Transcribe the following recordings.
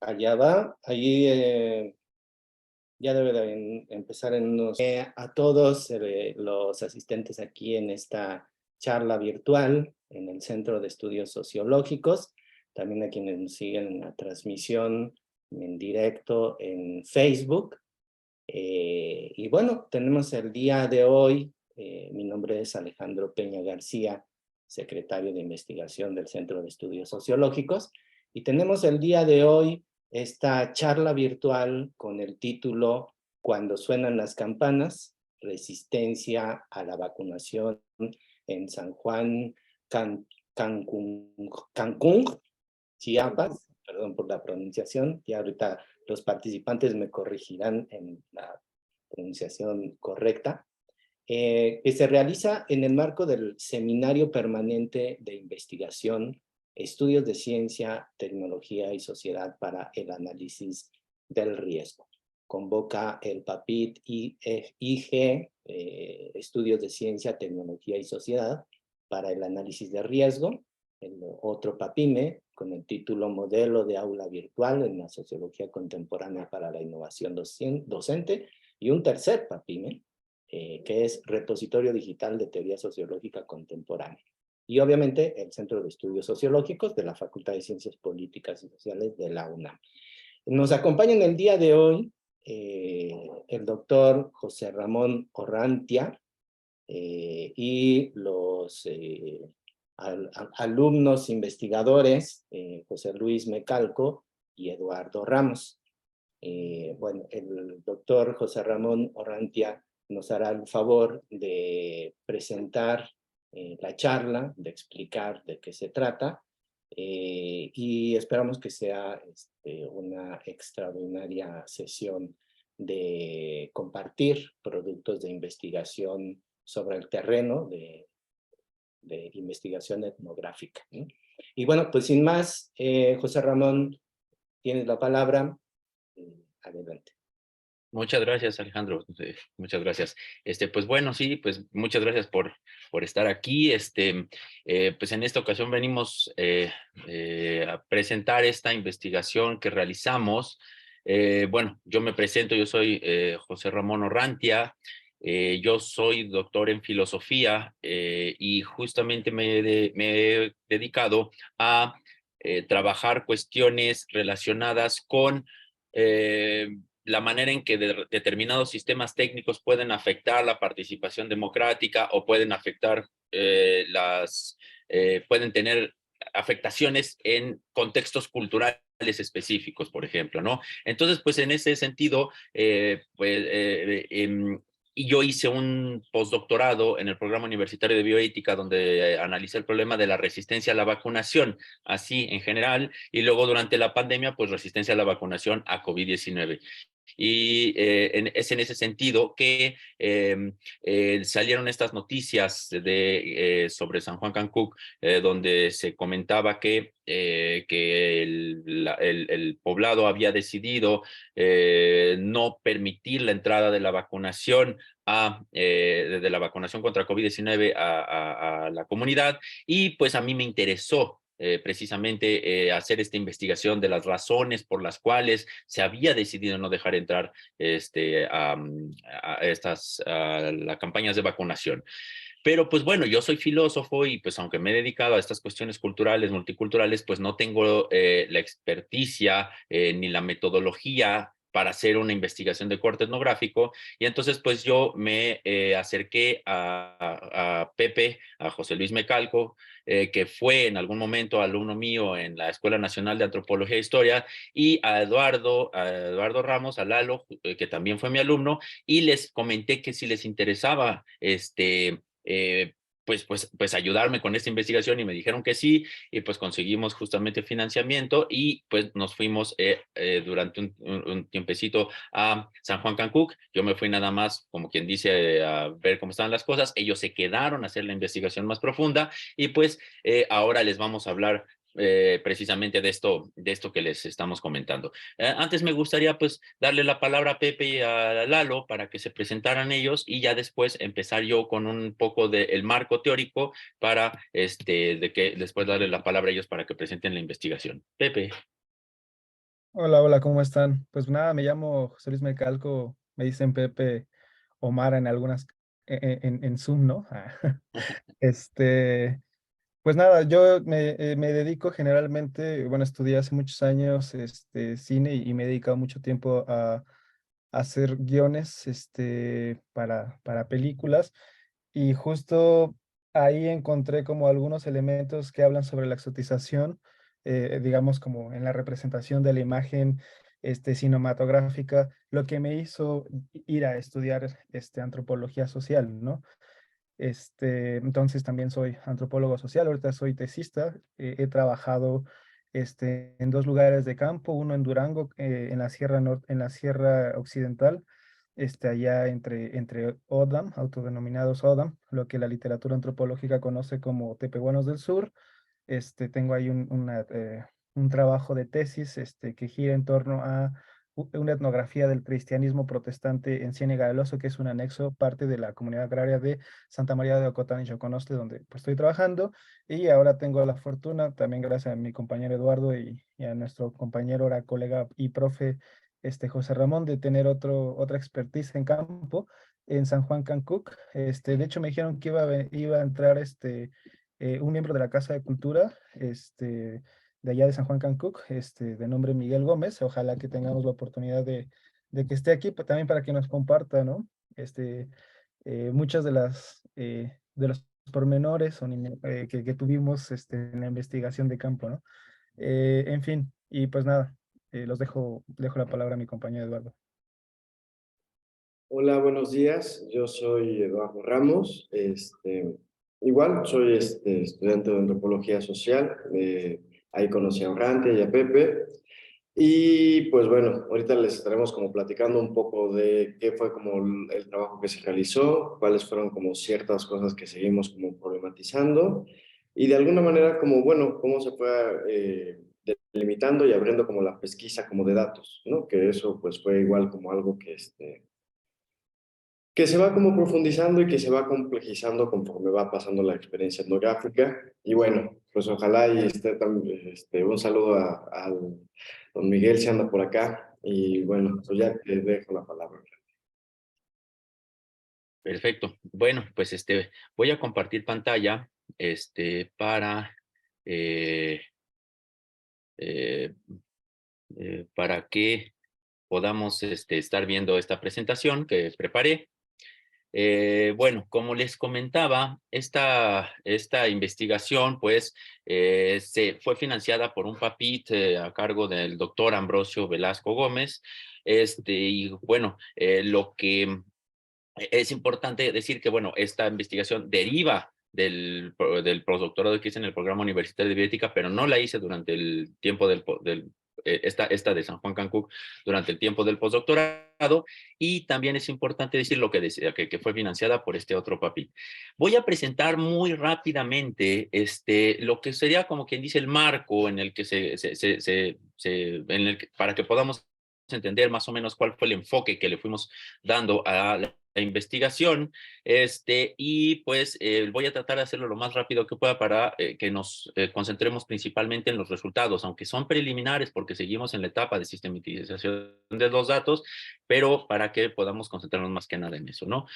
Allá va, ahí ya debe de empezar en unos... a todos los asistentes aquí en esta charla virtual en el Centro de Estudios Sociológicos, también a quienes nos siguen en la transmisión en directo en Facebook. Y bueno, tenemos el día de hoy, mi nombre es Alejandro Peña García, secretario de Investigación del Centro de Estudios Sociológicos, y tenemos el día de hoy esta charla virtual con el título Cuando suenan las campanas, resistencia a la vacunación en San Juan, Cancún, Chiapas, perdón por la pronunciación, y ahorita los participantes me corregirán en la pronunciación correcta, que se realiza en el marco del Seminario Permanente de Investigación, Estudios de Ciencia, Tecnología y Sociedad para el Análisis del Riesgo. Convoca el PAPIT IG, Estudios de Ciencia, Tecnología y Sociedad para el Análisis de Riesgo, el otro PAPIME, con el título Modelo de Aula Virtual en la Sociología Contemporánea para la Innovación Docente, y un tercer PAPIME, que es Repositorio Digital de Teoría Sociológica Contemporánea. Y obviamente el Centro de Estudios Sociológicos de la Facultad de Ciencias Políticas y Sociales de la UNAM. Nos acompaña en el día de hoy el doctor José Ramón Orrantia y los alumnos investigadores José Luis Mecalco y Eduardo Ramos. Bueno, el doctor José Ramón Orrantia nos hará el favor de presentar la charla, de explicar de qué se trata, y esperamos que sea una extraordinaria sesión de compartir productos de investigación sobre el terreno de investigación etnográfica, ¿no? Y bueno, pues sin más, José Ramón, tienes la palabra. Adelante. Muchas gracias, Alejandro. Muchas gracias. Pues bueno, sí, pues muchas gracias por estar aquí. Pues en esta ocasión venimos a presentar esta investigación que realizamos. Bueno, yo me presento, yo soy José Ramón Orrantia. Yo soy doctor en filosofía y justamente me he dedicado a trabajar cuestiones relacionadas con la manera en que determinados sistemas técnicos pueden afectar la participación democrática o pueden afectar pueden tener afectaciones en contextos culturales específicos, por ejemplo, ¿no? Entonces, pues en ese sentido, y yo hice un postdoctorado en el programa universitario de bioética donde analicé el problema de la resistencia a la vacunación, así en general, y luego durante la pandemia, pues resistencia a la vacunación a COVID-19. Y es en ese sentido que salieron estas noticias sobre San Juan Cancún, donde se comentaba que el poblado había decidido no permitir la entrada de la vacunación de la vacunación contra COVID-19 a la comunidad, y pues a mí me interesó precisamente hacer esta investigación de las razones por las cuales se había decidido no dejar entrar a las campañas de vacunación. Pero pues bueno, yo soy filósofo y pues aunque me he dedicado a estas cuestiones culturales, multiculturales, pues no tengo la experticia ni la metodología para hacer una investigación de corte etnográfico, y entonces pues yo me acerqué a Pepe, a José Luis Mecalco, que fue en algún momento alumno mío en la Escuela Nacional de Antropología e Historia, y a Eduardo Ramos, a Lalo, que también fue mi alumno, y les comenté que si les interesaba pues ayudarme con esta investigación, y me dijeron que sí, y pues conseguimos justamente financiamiento, y pues nos fuimos durante un tiempecito a San Juan Cancún. Yo me fui nada más, como quien dice, a ver cómo estaban las cosas. Ellos se quedaron a hacer la investigación más profunda, y pues ahora les vamos a hablar precisamente de esto que les estamos comentando. Antes me gustaría pues darle la palabra a Pepe y a Lalo para que se presentaran ellos, y ya después empezar yo con un poco del marco teórico para de que después darle la palabra a ellos para que presenten la investigación. Pepe. Hola, hola, ¿cómo están? Pues nada, me llamo José Luis Mecalco, me dicen Pepe Omar en algunas, en Zoom, ¿no? Este, pues nada, yo me dedico generalmente, bueno, estudié hace muchos años cine y me he dedicado mucho tiempo a hacer guiones para películas y justo ahí encontré como algunos elementos que hablan sobre la exotización, digamos como en la representación de la imagen cinematográfica, lo que me hizo ir a estudiar antropología social, ¿no? Entonces también soy antropólogo social, ahorita soy tesista, he trabajado en dos lugares de campo, uno en Durango, en la Sierra en la Sierra Occidental, allá entre ODAM, autodenominados ODAM, lo que la literatura antropológica conoce como Tepehuanos del Sur. Tengo ahí un trabajo de tesis que gira en torno a una etnografía del cristianismo protestante en Ciénega del Oso, que es un anexo, parte de la comunidad agraria de Santa María de Ocotán y Choconostle, donde pues, estoy trabajando. Y ahora tengo la fortuna, también gracias a mi compañero Eduardo y a nuestro compañero, ahora colega y profe, José Ramón, de tener otra expertise en campo en San Juan Cancuc. De hecho, me dijeron que iba a entrar un miembro de la Casa de Cultura, de allá de San Juan Cancuc, de nombre Miguel Gómez. Ojalá que tengamos la oportunidad de que esté aquí, también para que nos comparta, ¿no? Muchas de los pormenores que tuvimos en la investigación de campo, ¿no? En fin, y pues nada, dejo la palabra a mi compañero Eduardo. Hola, buenos días. Yo soy Eduardo Ramos. Igual soy estudiante de antropología social. Ahí conocí a Orante y a Pepe. Y pues bueno, ahorita les estaremos como platicando un poco de qué fue como el trabajo que se realizó, cuáles fueron como ciertas cosas que seguimos como problematizando y de alguna manera como, bueno, cómo se fue delimitando y abriendo como la pesquisa como de datos, ¿no? Que eso pues fue igual como algo que se va como profundizando y que se va complejizando conforme va pasando la experiencia etnográfica. Y bueno, pues ojalá y esté también, un saludo al don Miguel si anda por acá. Y bueno, pues ya te dejo la palabra. Perfecto. Bueno, pues voy a compartir pantalla para eh, eh, para que podamos estar viendo esta presentación que preparé. Bueno, como les comentaba, esta investigación pues se fue financiada por un PAPIT a cargo del doctor Ambrosio Velasco Gómez. Y bueno, lo que es importante decir que, bueno, esta investigación deriva del postdoctorado que hice en el programa universitario de bioética, pero no la hice durante el tiempo esta de San Juan Cancuc, durante el tiempo del postdoctorado. Y también es importante decir lo que decía, que fue financiada por este otro PAPI. Voy a presentar muy rápidamente lo que sería como quien dice el marco en el que para que podamos entender más o menos cuál fue el enfoque que le fuimos dando a la investigación, y pues voy a tratar de hacerlo lo más rápido que pueda para que nos concentremos principalmente en los resultados, aunque son preliminares porque seguimos en la etapa de sistematización de los datos, pero para que podamos concentrarnos más que nada en eso, ¿no?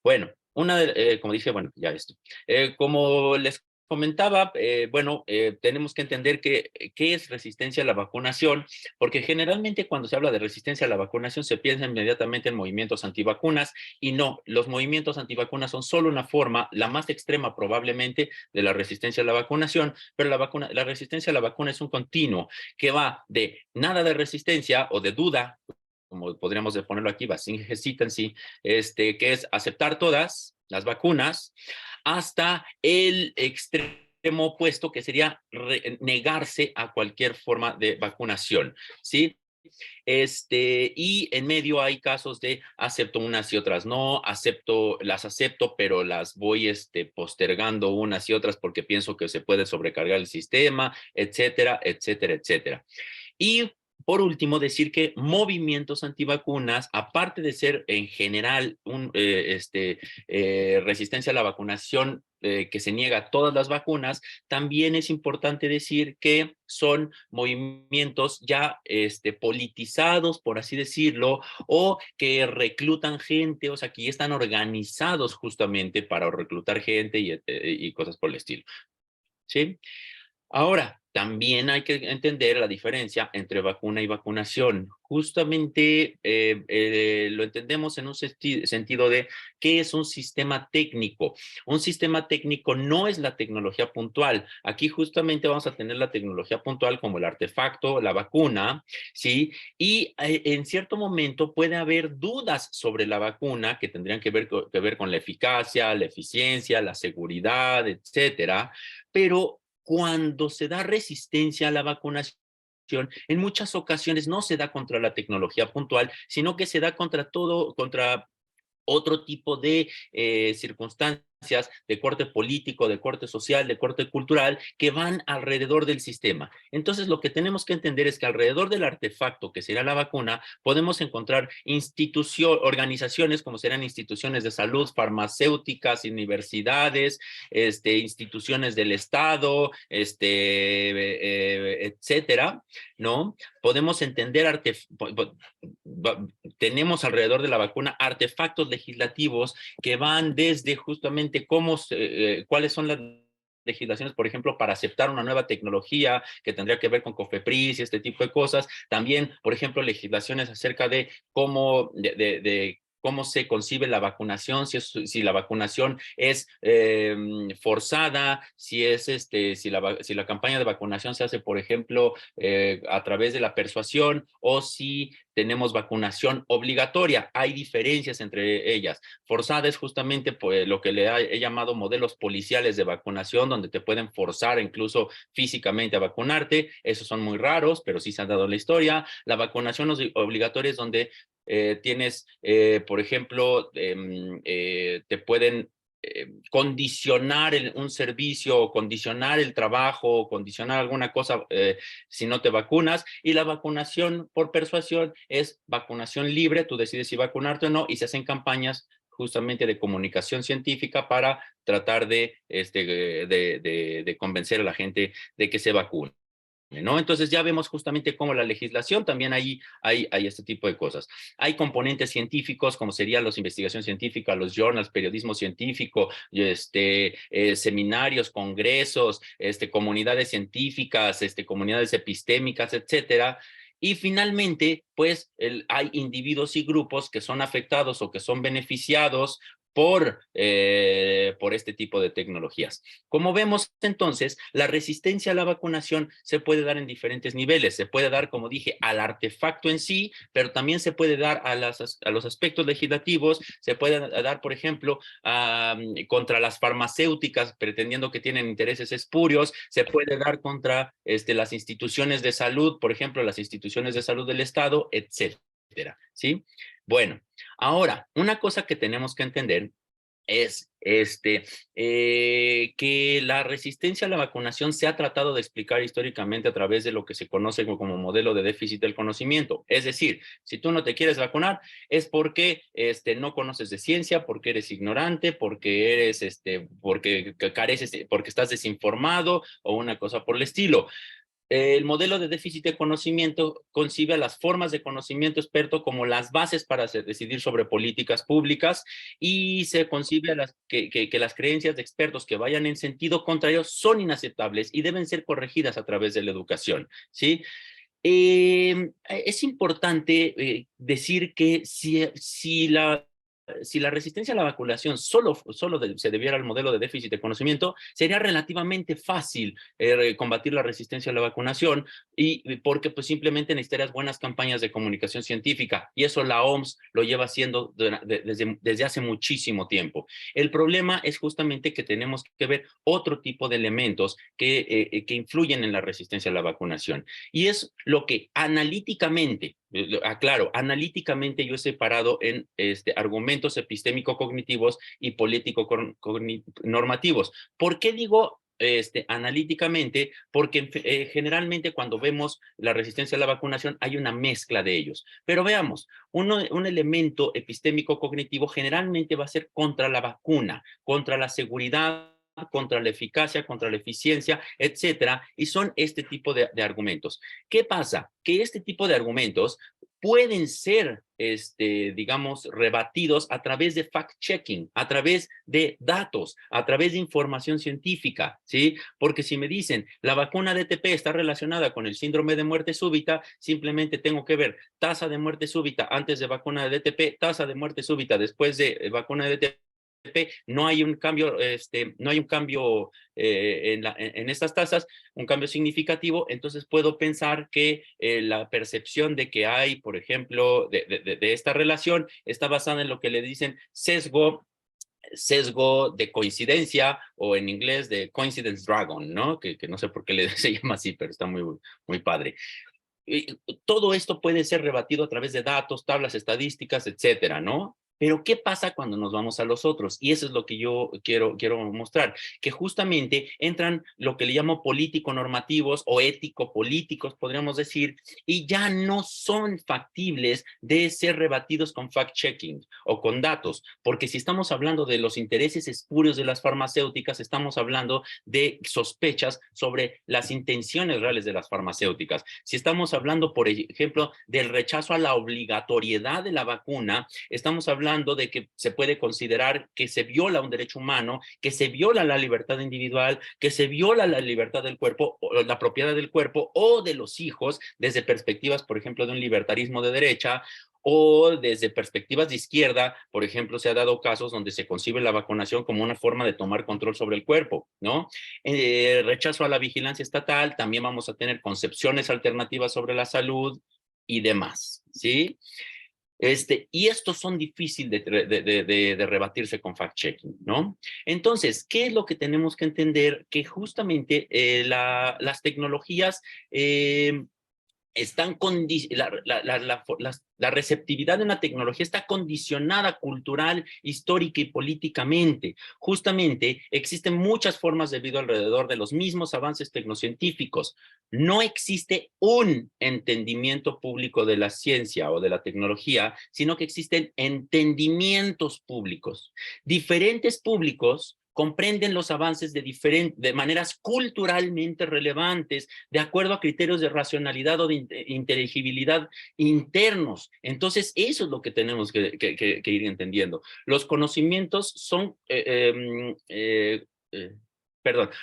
Bueno, como dije, bueno, ya esto. Como les comentaba, bueno, tenemos que entender qué es resistencia a la vacunación, porque generalmente cuando se habla de resistencia a la vacunación se piensa inmediatamente en movimientos antivacunas, y no, los movimientos antivacunas son solo una forma, la más extrema probablemente, de la resistencia a la vacunación, pero la resistencia a la vacuna es un continuo que va de nada de resistencia o de duda, como podríamos ponerlo aquí, hesitancy, que es aceptar todas las vacunas, hasta el extremo opuesto, que sería negarse a cualquier forma de vacunación, ¿sí? Y en medio hay casos de acepto unas y otras no, las acepto, pero las voy postergando unas y otras porque pienso que se puede sobrecargar el sistema, etcétera, etcétera, etcétera. Y por último, decir que movimientos antivacunas, aparte de ser en general resistencia a la vacunación que se niega a todas las vacunas, también es importante decir que son movimientos ya politizados, por así decirlo, o que reclutan gente, o sea, que ya están organizados justamente para reclutar gente y cosas por el estilo. ¿Sí? Ahora, también hay que entender la diferencia entre vacuna y vacunación. Justamente lo entendemos en un sentido de qué es un sistema técnico. Un sistema técnico no es la tecnología puntual. Aquí justamente vamos a tener la tecnología puntual como el artefacto, la vacuna, ¿sí? Y en cierto momento puede haber dudas sobre la vacuna que tendrían que ver con la eficacia, la eficiencia, la seguridad, etcétera. Pero cuando se da resistencia a la vacunación, en muchas ocasiones no se da contra la tecnología puntual, sino que se da contra otro tipo de circunstancias de corte político, de corte social, de corte cultural, que van alrededor del sistema. Entonces, lo que tenemos que entender es que alrededor del artefacto, que será la vacuna, podemos encontrar organizaciones como serán instituciones de salud, farmacéuticas, universidades, instituciones del Estado, etcétera, ¿no? Podemos entender, tenemos alrededor de la vacuna artefactos legislativos que van desde justamente cuáles son las legislaciones, por ejemplo, para aceptar una nueva tecnología que tendría que ver con COFEPRIS y este tipo de cosas. También, por ejemplo, legislaciones acerca de cómo se concibe la vacunación, si la vacunación es forzada, si la campaña de vacunación se hace, por ejemplo, a través de la persuasión, o si tenemos vacunación obligatoria. Hay diferencias entre ellas. Forzada es justamente pues, lo que he llamado modelos policiales de vacunación, donde te pueden forzar incluso físicamente a vacunarte. Esos son muy raros, pero sí se han dado en la historia. La vacunación obligatoria es donde tienes, por ejemplo, te pueden condicionar un servicio, o condicionar el trabajo, o condicionar alguna cosa si no te vacunas. Y la vacunación por persuasión es vacunación libre, tú decides si vacunarte o no, y se hacen campañas justamente de comunicación científica para tratar de convencer a la gente de que se vacune, ¿no? Entonces ya vemos justamente cómo la legislación también hay este tipo de cosas. Hay componentes científicos, como serían las investigación científica, los journals, periodismo científico, seminarios, congresos, comunidades científicas, comunidades epistémicas, etcétera. Y finalmente, pues hay individuos y grupos que son afectados o que son beneficiados por este tipo de tecnologías. Como vemos, entonces, la resistencia a la vacunación se puede dar en diferentes niveles. Se puede dar, como dije, al artefacto en sí, pero también se puede dar a los aspectos legislativos. Se puede dar, por ejemplo, contra las farmacéuticas, pretendiendo que tienen intereses espurios. Se puede dar contra las instituciones de salud, por ejemplo, las instituciones de salud del Estado, etcétera, ¿sí? Bueno, ahora, una cosa que tenemos que entender es que la resistencia a la vacunación se ha tratado de explicar históricamente a través de lo que se conoce como modelo de déficit del conocimiento. Es decir, si tú no te quieres vacunar es porque no conoces de ciencia, porque eres ignorante, porque eres porque careces, porque estás desinformado o una cosa por el estilo. El modelo de déficit de conocimiento concibe a las formas de conocimiento experto como las bases para decidir sobre políticas públicas, y se concibe que las creencias de expertos que vayan en sentido contrario son inaceptables y deben ser corregidas a través de la educación, ¿sí? Es importante decir que si la resistencia a la vacunación solo se debiera al modelo de déficit de conocimiento, sería relativamente fácil combatir la resistencia a la vacunación, y porque pues simplemente necesitarías buenas campañas de comunicación científica, y eso la OMS lo lleva haciendo desde hace muchísimo tiempo. El problema es justamente que tenemos que ver otro tipo de elementos que influyen en la resistencia a la vacunación, y es lo que analíticamente, aclaro, analíticamente yo he separado en argumentos epistémico-cognitivos y político-normativos. ¿Por qué digo analíticamente? Porque generalmente cuando vemos la resistencia a la vacunación hay una mezcla de ellos. Pero veamos, un elemento epistémico-cognitivo generalmente va a ser contra la vacuna, contra la seguridad contra la eficacia, contra la eficiencia, etcétera, y son este tipo de argumentos. ¿Qué pasa? Que este tipo de argumentos pueden ser, digamos, rebatidos a través de fact-checking, a través de datos, a través de información científica, ¿sí? Porque si me dicen, la vacuna DTP está relacionada con el síndrome de muerte súbita, simplemente tengo que ver tasa de muerte súbita antes de vacuna de DTP, tasa de muerte súbita después de vacuna de DTP, no hay un cambio, no hay un cambio en estas tasas, un cambio significativo, entonces puedo pensar que la percepción de que hay, por ejemplo, de esta relación está basada en lo que le dicen sesgo de coincidencia, o en inglés de coincidence dragon, ¿no? Que no sé por qué se llama así, pero está muy, muy padre. Y todo esto puede ser rebatido a través de datos, tablas estadísticas, etcétera, ¿no? Pero ¿qué pasa cuando nos vamos a los otros? Y eso es lo que yo quiero mostrar, que justamente entran lo que le llamo político-normativos o ético-políticos, podríamos decir, y ya no son factibles de ser rebatidos con fact-checking o con datos, porque si estamos hablando de los intereses espurios de las farmacéuticas, estamos hablando de sospechas sobre las intenciones reales de las farmacéuticas. Si estamos hablando, por ejemplo, del rechazo a la obligatoriedad de la vacuna, estamos hablando de que se puede considerar que se viola un derecho humano, que se viola la libertad individual, que se viola la libertad del cuerpo, o la propiedad del cuerpo o de los hijos, desde perspectivas, por ejemplo, de un libertarismo de derecha, o desde perspectivas de izquierda. Por ejemplo, se ha dado casos donde se concibe la vacunación como una forma de tomar control sobre el cuerpo, ¿no? Rechazo a la vigilancia estatal, también vamos a tener concepciones alternativas sobre la salud y demás, ¿sí? Y estos son difíciles de rebatirse con fact-checking, ¿no? Entonces, ¿qué es lo que tenemos que entender? Que justamente las tecnologías están la receptividad de una tecnología está condicionada cultural, histórica y políticamente. Justamente existen muchas formas de vida alrededor de los mismos avances tecnocientíficos. No existe un entendimiento público de la ciencia o de la tecnología, sino que existen entendimientos públicos. Diferentes públicos comprenden los avances de maneras culturalmente relevantes, de acuerdo a criterios de racionalidad o de inteligibilidad internos. Entonces, eso es lo que tenemos que ir entendiendo. Los conocimientos son...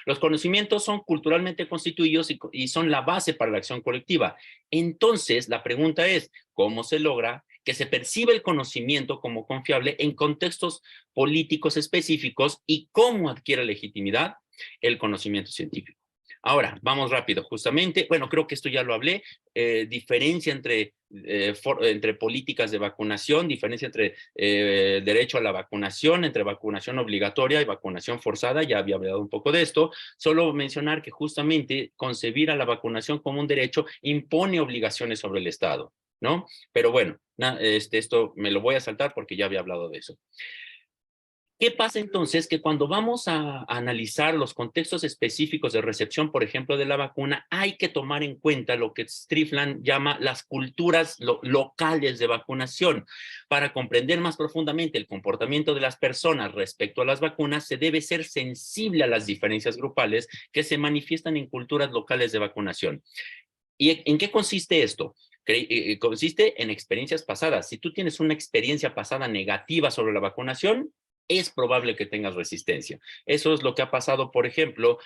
los conocimientos son culturalmente constituidos y son la base para la acción colectiva. Entonces, la pregunta es, ¿cómo se logra que se perciba el conocimiento como confiable en contextos políticos específicos y cómo adquiere legitimidad el conocimiento científico? Ahora, vamos rápido, justamente, bueno, creo que esto ya lo hablé, diferencia entre políticas de vacunación, diferencia entre derecho a la vacunación, entre vacunación obligatoria y vacunación forzada, ya había hablado un poco de esto. Solo mencionar que justamente concebir a la vacunación como un derecho impone obligaciones sobre el Estado, ¿no? Pero bueno, esto me lo voy a saltar porque ya había hablado de eso. ¿Qué pasa entonces? Que cuando vamos a analizar los contextos específicos de recepción, por ejemplo, de la vacuna, hay que tomar en cuenta lo que Strickland llama las culturas locales de vacunación. Para comprender más profundamente el comportamiento de las personas respecto a las vacunas, se debe ser sensible a las diferencias grupales que se manifiestan en culturas locales de vacunación. ¿Y en qué consiste esto? Consiste en experiencias pasadas. Si tú tienes una experiencia pasada negativa sobre la vacunación, es probable que tengas resistencia. Eso es lo que ha pasado, por ejemplo,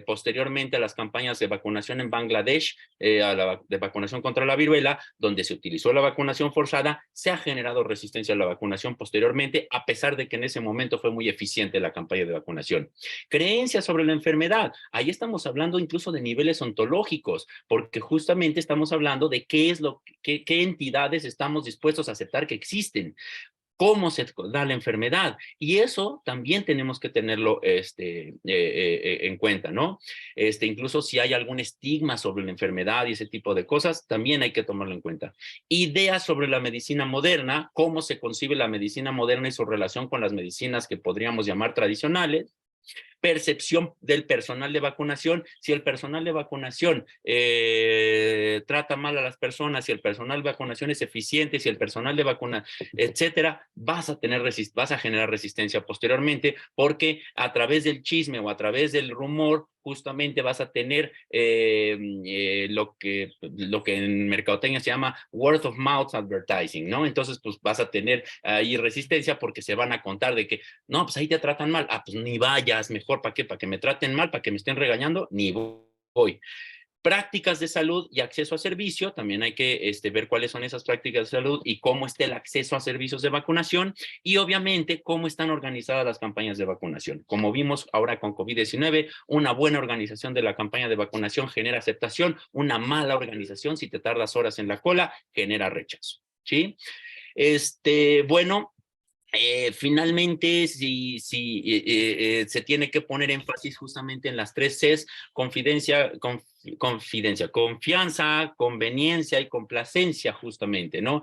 posteriormente a las campañas de vacunación en Bangladesh, de vacunación contra la viruela, donde se utilizó la vacunación forzada, se ha generado resistencia a la vacunación posteriormente, a pesar de que en ese momento fue muy eficiente la campaña de vacunación. Creencias sobre la enfermedad. Ahí estamos hablando incluso de niveles ontológicos, porque justamente estamos hablando de qué entidades estamos dispuestos a aceptar que existen, cómo se da la enfermedad, y eso también tenemos que tenerlo en cuenta, ¿no? Incluso si hay algún estigma sobre la enfermedad y ese tipo de cosas, también hay que tomarlo en cuenta. Ideas sobre la medicina moderna, cómo se concibe la medicina moderna y su relación con las medicinas que podríamos llamar tradicionales. Percepción del personal de vacunación. Si el personal de vacunación trata mal a las personas, si el personal de vacunación es eficiente, si el personal de vacuna, etcétera, vas a generar resistencia posteriormente, porque a través del chisme o a través del rumor justamente vas a tener lo que en mercadotecnia se llama word of mouth advertising, ¿no? Entonces, pues vas a tener ahí resistencia porque se van a contar de que, no, pues ahí te tratan mal, pues ni vayas, mejor, ¿para qué? ¿Para que me traten mal? ¿Para que me estén regañando? Ni voy. Prácticas de salud y acceso a servicio, también hay que ver cuáles son esas prácticas de salud y cómo está el acceso a servicios de vacunación y obviamente cómo están organizadas las campañas de vacunación. Como vimos ahora con COVID-19, una buena organización de la campaña de vacunación genera aceptación, una mala organización, si te tardas horas en la cola, genera rechazo, ¿sí? Bueno, finalmente, se tiene que poner énfasis justamente en las 3 Cs, confianza, conveniencia y complacencia, justamente, ¿no?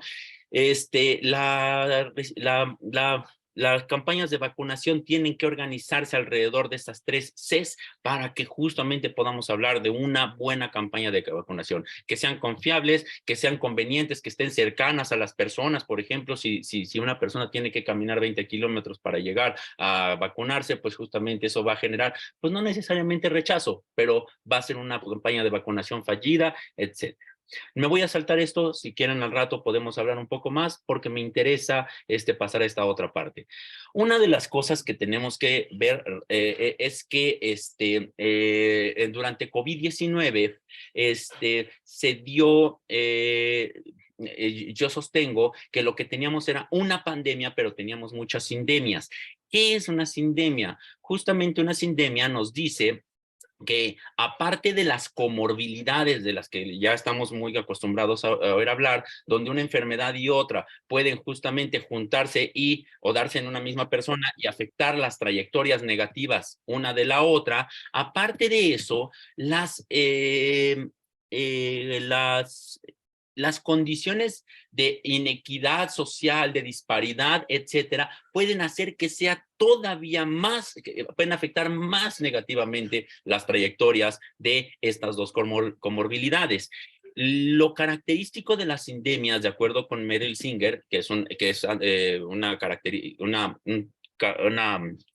Las campañas de vacunación tienen que organizarse alrededor de estas 3 Cs para que justamente podamos hablar de una buena campaña de vacunación, que sean confiables, que sean convenientes, que estén cercanas a las personas. Por ejemplo, si una persona tiene que caminar 20 kilómetros para llegar a vacunarse, pues justamente eso va a generar, pues no necesariamente rechazo, pero va a ser una campaña de vacunación fallida, etc. Me voy a saltar esto, si quieren al rato podemos hablar un poco más porque me interesa pasar a esta otra parte. Una de las cosas que tenemos que ver es que durante COVID-19 se dio, yo sostengo que lo que teníamos era una pandemia, pero teníamos muchas sindemias. ¿Qué es una sindemia? Justamente una sindemia nos dice que aparte de las comorbilidades de las que ya estamos muy acostumbrados a oír hablar, donde una enfermedad y otra pueden justamente juntarse o darse en una misma persona y afectar las trayectorias negativas una de la otra, aparte de eso, las condiciones de inequidad social, de disparidad, etcétera, pueden hacer que sea todavía más, pueden afectar más negativamente las trayectorias de estas dos comorbilidades. Lo característico de las sindemias, de acuerdo con Meryl Singer, que es una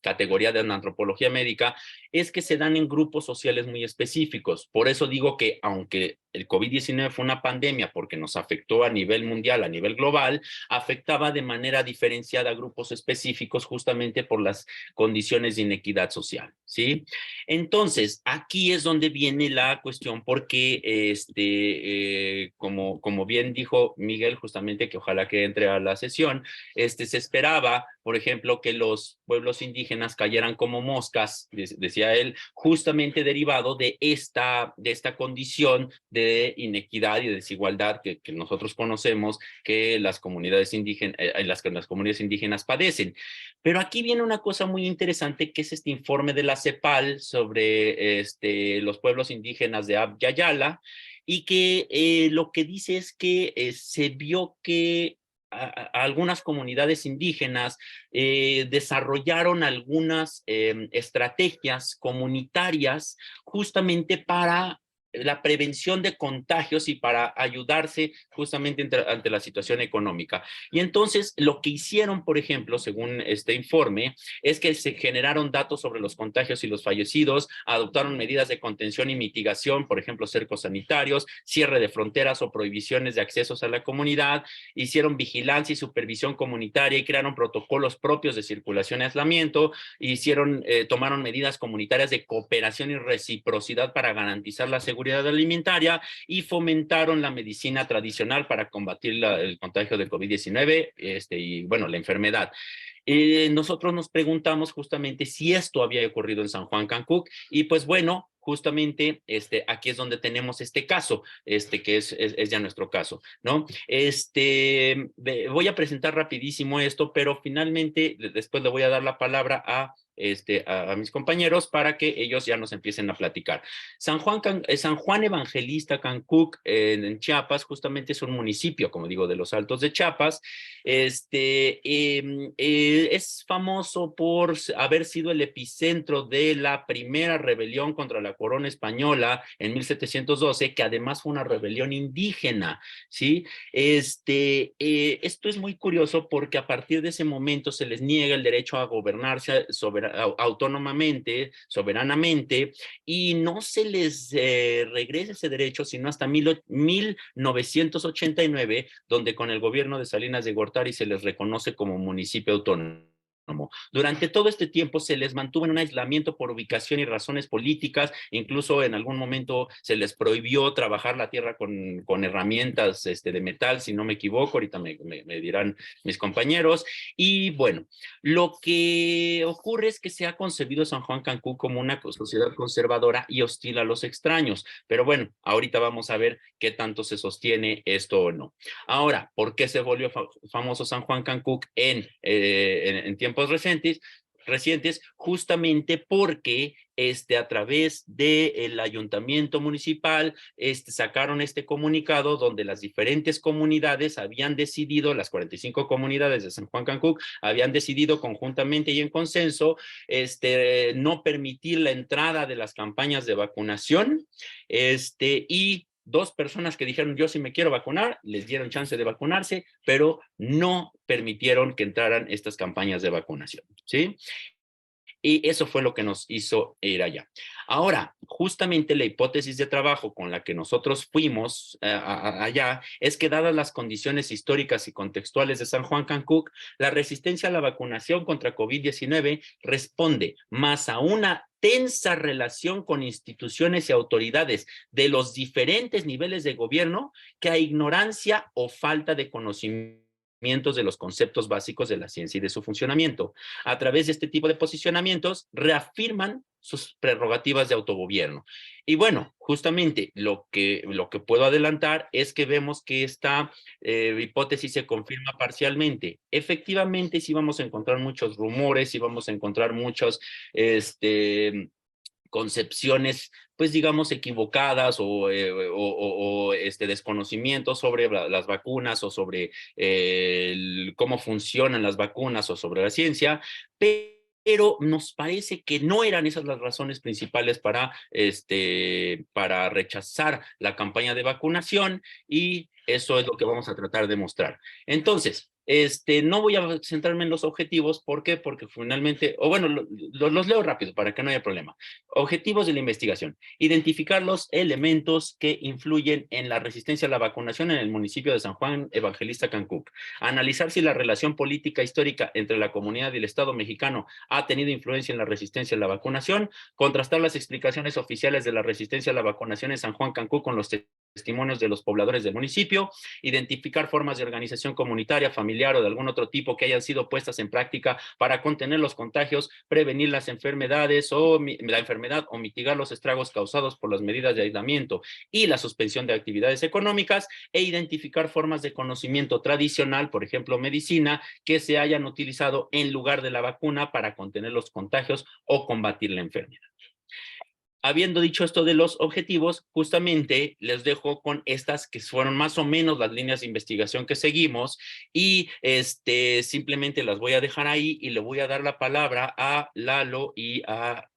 categoría de la antropología médica, es que se dan en grupos sociales muy específicos. Por eso digo que aunque el COVID-19 fue una pandemia porque nos afectó a nivel mundial, a nivel global, afectaba de manera diferenciada a grupos específicos justamente por las condiciones de inequidad social, ¿sí? Entonces, aquí es donde viene la cuestión porque, como bien dijo Miguel, justamente que ojalá que entre a la sesión, se esperaba, por ejemplo, que los pueblos indígenas cayeran como moscas, decía él, justamente derivado de esta condición de inequidad y desigualdad que nosotros conocemos que las comunidades indígenas, las comunidades indígenas padecen. Pero aquí viene una cosa muy interesante que es este informe de la CEPAL sobre los pueblos indígenas de Abya Yala y que lo que dice es que se vio que algunas comunidades indígenas desarrollaron algunas estrategias comunitarias justamente para la prevención de contagios y para ayudarse justamente ante la situación económica. Y entonces lo que hicieron, por ejemplo, según este informe, es que se generaron datos sobre los contagios y los fallecidos, adoptaron medidas de contención y mitigación, por ejemplo, cercos sanitarios, cierre de fronteras o prohibiciones de accesos a la comunidad, hicieron vigilancia y supervisión comunitaria y crearon protocolos propios de circulación y aislamiento, tomaron medidas comunitarias de cooperación y reciprocidad para garantizar la seguridad alimentaria y fomentaron la medicina tradicional para combatir el contagio de COVID-19 y, bueno, la enfermedad. Nosotros nos preguntamos justamente si esto había ocurrido en San Juan Cancuc y pues bueno, justamente aquí es donde tenemos este caso, que es ya nuestro caso, ¿no? Voy a presentar rapidísimo esto, pero finalmente después le voy a dar la palabra a a mis compañeros para que ellos ya nos empiecen a platicar. San Juan Evangelista Cancuc, en Chiapas, justamente es un municipio, como digo, de los Altos de Chiapas. Es famoso por haber sido el epicentro de la primera rebelión contra la corona española en 1712, que además fue una rebelión indígena, ¿sí? Esto es muy curioso porque a partir de ese momento se les niega el derecho a gobernarse autónomamente, soberanamente, y no se les regresa ese derecho sino hasta 1989, donde con el gobierno de Salinas de Gortari se les reconoce como municipio autónomo. Durante todo este tiempo se les mantuvo en un aislamiento por ubicación y razones políticas, incluso en algún momento se les prohibió trabajar la tierra con herramientas de metal, si no me equivoco, ahorita me dirán mis compañeros. Y bueno, lo que ocurre es que se ha concebido San Juan Cancuc como una sociedad conservadora y hostil a los extraños, pero bueno, ahorita vamos a ver qué tanto se sostiene esto o no. Ahora, ¿por qué se volvió famoso San Juan Cancuc en tiempos recientes? Justamente porque a través del ayuntamiento municipal sacaron este comunicado donde las diferentes comunidades habían decidido, las 45 comunidades de San Juan Cancuc habían decidido conjuntamente y en consenso no permitir la entrada de las campañas de vacunación y dos personas que dijeron yo sí me quiero vacunar, les dieron chance de vacunarse, pero no permitieron que entraran estas campañas de vacunación, ¿sí? Y eso fue lo que nos hizo ir allá. Ahora, justamente la hipótesis de trabajo con la que nosotros fuimos allá es que dadas las condiciones históricas y contextuales de San Juan Cancuc, la resistencia a la vacunación contra COVID-19 responde más a una tensa relación con instituciones y autoridades de los diferentes niveles de gobierno que a ignorancia o falta de conocimientos de los conceptos básicos de la ciencia y de su funcionamiento. A través de este tipo de posicionamientos, reafirman sus prerrogativas de autogobierno. Y bueno, justamente lo que puedo adelantar es que vemos que esta hipótesis se confirma parcialmente. Efectivamente, sí vamos a encontrar muchos rumores, sí vamos a encontrar muchos concepciones, pues digamos, equivocadas o desconocimiento sobre las vacunas o sobre cómo funcionan las vacunas o sobre la ciencia, pero nos parece que no eran esas las razones principales para rechazar la campaña de vacunación, y eso es lo que vamos a tratar de mostrar. Entonces, no voy a centrarme en los objetivos. ¿Por qué? Porque finalmente, o bueno, los leo rápido para que no haya problema. Objetivos de la investigación: identificar los elementos que influyen en la resistencia a la vacunación en el municipio de San Juan Evangelista Cancuc. Analizar si la relación política histórica entre la comunidad y el Estado mexicano ha tenido influencia en la resistencia a la vacunación. Contrastar las explicaciones oficiales de la resistencia a la vacunación en San Juan Cancuc con los testimonios de los pobladores del municipio. Identificar formas de organización comunitaria, familiar o de algún otro tipo que hayan sido puestas en práctica para contener los contagios, prevenir las enfermedades o la enfermedad o mitigar los estragos causados por las medidas de aislamiento y la suspensión de actividades económicas, e identificar formas de conocimiento tradicional, por ejemplo, medicina, que se hayan utilizado en lugar de la vacuna para contener los contagios o combatir la enfermedad. Habiendo dicho esto de los objetivos, justamente les dejo con estas que fueron más o menos las líneas de investigación que seguimos, y simplemente las voy a dejar ahí y le voy a dar la palabra a Lalo y a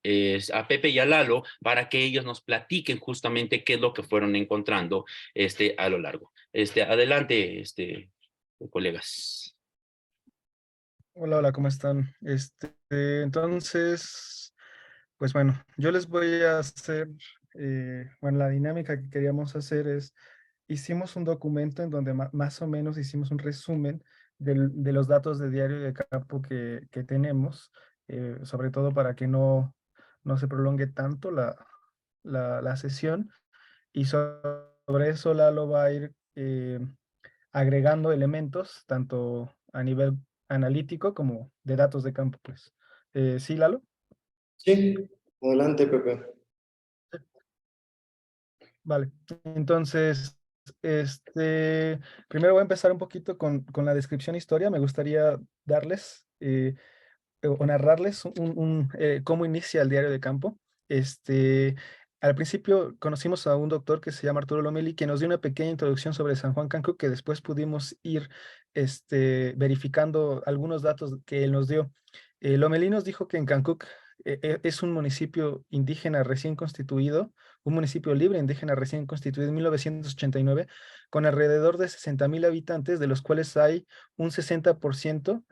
Pepe y a Lalo para que ellos nos platiquen justamente qué es lo que fueron encontrando a lo largo. Adelante, colegas. Hola, hola, ¿cómo están? Entonces, pues bueno, yo les voy a hacer, bueno, la dinámica que queríamos hacer es, hicimos un documento en donde más o menos hicimos un resumen de los datos de diario de campo que tenemos, sobre todo para que no se prolongue tanto la sesión, y sobre eso Lalo va a ir agregando elementos, tanto a nivel analítico como de datos de campo, pues. ¿Sí, Lalo? Sí, adelante, Pepe. Vale, entonces, primero voy a empezar un poquito con la descripción historia. Me gustaría darles o narrarles cómo inicia el diario de campo. Al principio conocimos a un doctor que se llama Arturo Lomeli, que nos dio una pequeña introducción sobre San Juan Cancuc, que después pudimos ir verificando algunos datos que él nos dio. Lomeli nos dijo que en Cancuc es un municipio indígena recién constituido, un municipio libre indígena recién constituido en 1989, con alrededor de 60,000 habitantes, de los cuales hay un 60%,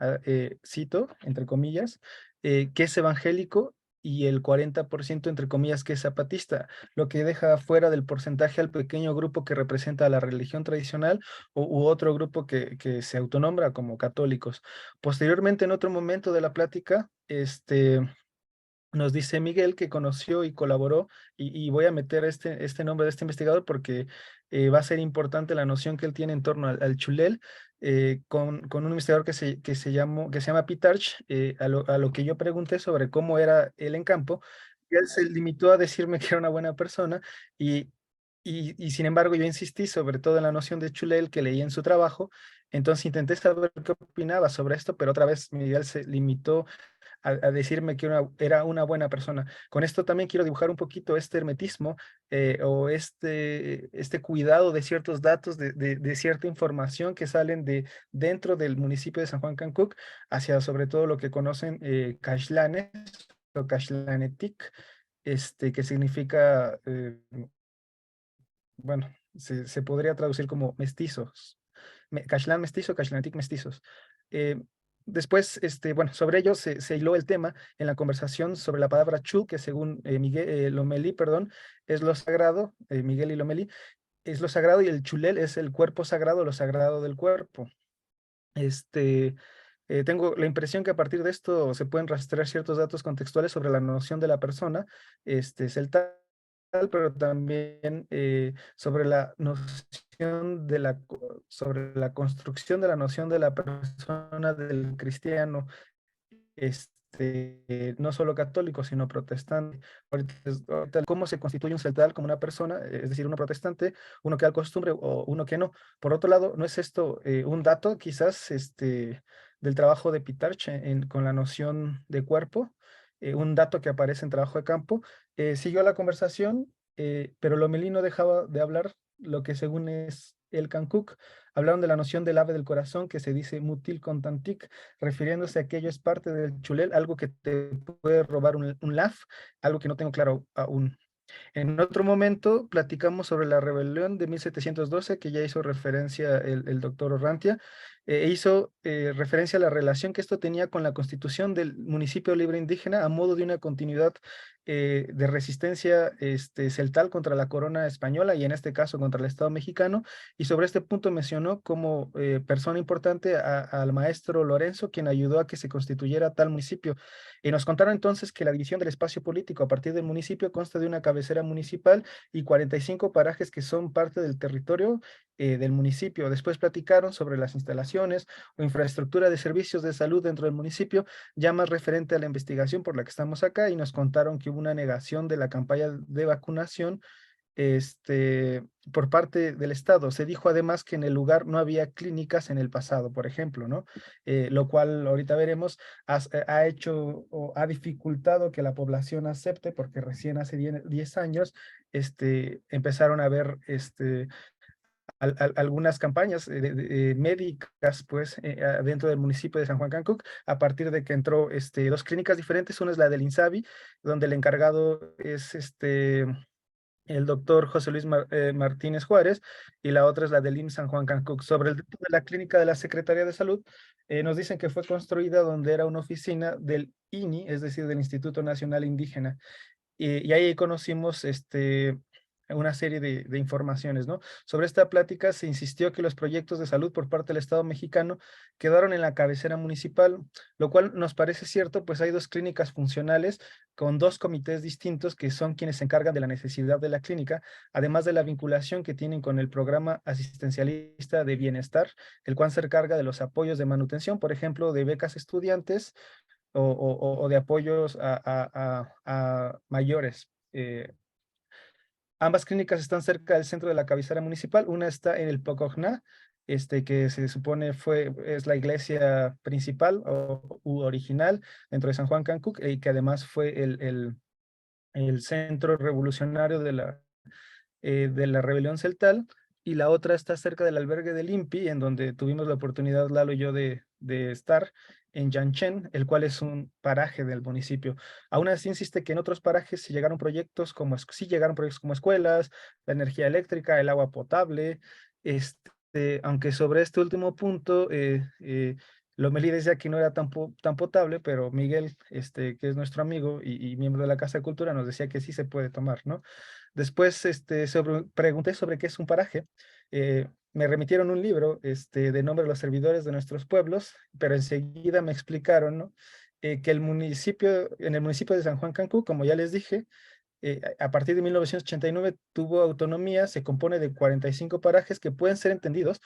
cito, entre comillas, que es evangélico, y el 40%, entre comillas, que es zapatista, lo que deja fuera del porcentaje al pequeño grupo que representa a la religión tradicional u otro grupo que se autonombra como católicos. Posteriormente, en otro momento de la plática, nos dice Miguel que conoció y colaboró, y voy a meter este nombre de este investigador porque va a ser importante la noción que él tiene en torno al Chulel, con un investigador que se llama Pitarch, a lo que yo pregunté sobre cómo era él en campo, y él se limitó a decirme que era una buena persona, y sin embargo yo insistí sobre todo en la noción de Chulel que leí en su trabajo. Entonces intenté saber qué opinaba sobre esto, pero otra vez Miguel se limitó a decirme que era una buena persona. Con esto también quiero dibujar un poquito este hermetismo, o este cuidado de ciertos datos, de cierta información que salen dentro del municipio de San Juan Cancuc, hacia sobre todo lo que conocen Caxlanes o Caxlanetic, que significa, bueno, se podría traducir como mestizos. Caxlán mestizo, Caxlanetic mestizos. Eh, Después, bueno, sobre ello se hiló el tema en la conversación sobre la palabra chul, que según Lomeli, perdón, es lo sagrado, Miguel y Lomeli, es lo sagrado, y el chulel es el cuerpo sagrado, lo sagrado del cuerpo. Tengo la impresión que a partir de esto se pueden rastrear ciertos datos contextuales sobre la noción de la persona, celta, pero también sobre la noción sobre la construcción de la noción de la persona del cristiano, no solo católico, sino protestante. Ahorita, ¿cómo se constituye un celtal como una persona? Es decir, uno protestante, uno que al costumbre o uno que no. Por otro lado, ¿no es esto un dato quizás del trabajo de Pitarch con la noción de cuerpo? Un dato que aparece en trabajo de campo. Siguió la conversación, pero Lomelí no dejaba de hablar lo que según es el Cancuc. Hablaron de la noción del ave del corazón, que se dice mutil contantic, refiriéndose a que ello es parte del chulel, algo que te puede robar un laf, algo que no tengo claro aún. En otro momento platicamos sobre la rebelión de 1712, que ya hizo referencia el doctor Orrantia, hizo referencia a la relación que esto tenía con la constitución del municipio libre indígena a modo de una continuidad de resistencia celtal contra la corona española, y en este caso contra el Estado mexicano. Y sobre este punto mencionó como persona importante al maestro Lorenzo, quien ayudó a que se constituyera tal municipio. Y nos contaron entonces que la división del espacio político a partir del municipio consta de una cabecera municipal y 45 parajes que son parte del territorio del municipio. Después platicaron sobre las instalaciones o infraestructura de servicios de salud dentro del municipio, ya más referente a la investigación por la que estamos acá, y nos contaron que hubo una negación de la campaña de vacunación por parte del Estado. Se dijo además que en el lugar no había clínicas en el pasado, por ejemplo, ¿no? Lo cual ahorita veremos ha hecho o ha dificultado que la población acepte, porque recién hace 10 años empezaron a haber algunas campañas médicas, pues, dentro del municipio de San Juan Cancuc, a partir de que entró dos clínicas diferentes. Una es la del INSABI, donde el encargado es el doctor José Luis Martínez Juárez, y la otra es la del IMSS San Juan Cancuc. Sobre el dato de la clínica de la Secretaría de Salud, nos dicen que fue construida donde era una oficina del INI, es decir, del Instituto Nacional Indígena. Y ahí conocimos una serie de informaciones, ¿no? Sobre esta plática se insistió que los proyectos de salud por parte del Estado mexicano quedaron en la cabecera municipal, lo cual nos parece cierto, pues hay dos clínicas funcionales con dos comités distintos que son quienes se encargan de la necesidad de la clínica, además de la vinculación que tienen con el programa asistencialista de bienestar, el cual se encarga de los apoyos de manutención, por ejemplo, de becas estudiantes o de apoyos a mayores. Ambas clínicas están cerca del centro de la cabecera municipal. Una está en el Pocogná, que se supone es la iglesia principal u original dentro de San Juan Cancuc, y que además fue el centro revolucionario de la rebelión celtal, y la otra está cerca del albergue del INPI, en donde tuvimos la oportunidad, Lalo y yo, de estar, en Yanchen, el cual es un paraje del municipio. Aún así insiste que en otros parajes sí llegaron proyectos como escuelas, la energía eléctrica, el agua potable, aunque sobre este último punto, Lomelí decía que no era tan potable, pero Miguel, que es nuestro amigo y miembro de la Casa de Cultura, nos decía que sí se puede tomar, ¿no? Después pregunté sobre qué es un paraje. Me remitieron un libro de nombre Los servidores de nuestros pueblos, pero enseguida me explicaron, ¿no? Que en el municipio de San Juan Cancún, como ya les dije, a partir de 1989 tuvo autonomía, se compone de 45 parajes que pueden ser entendidos,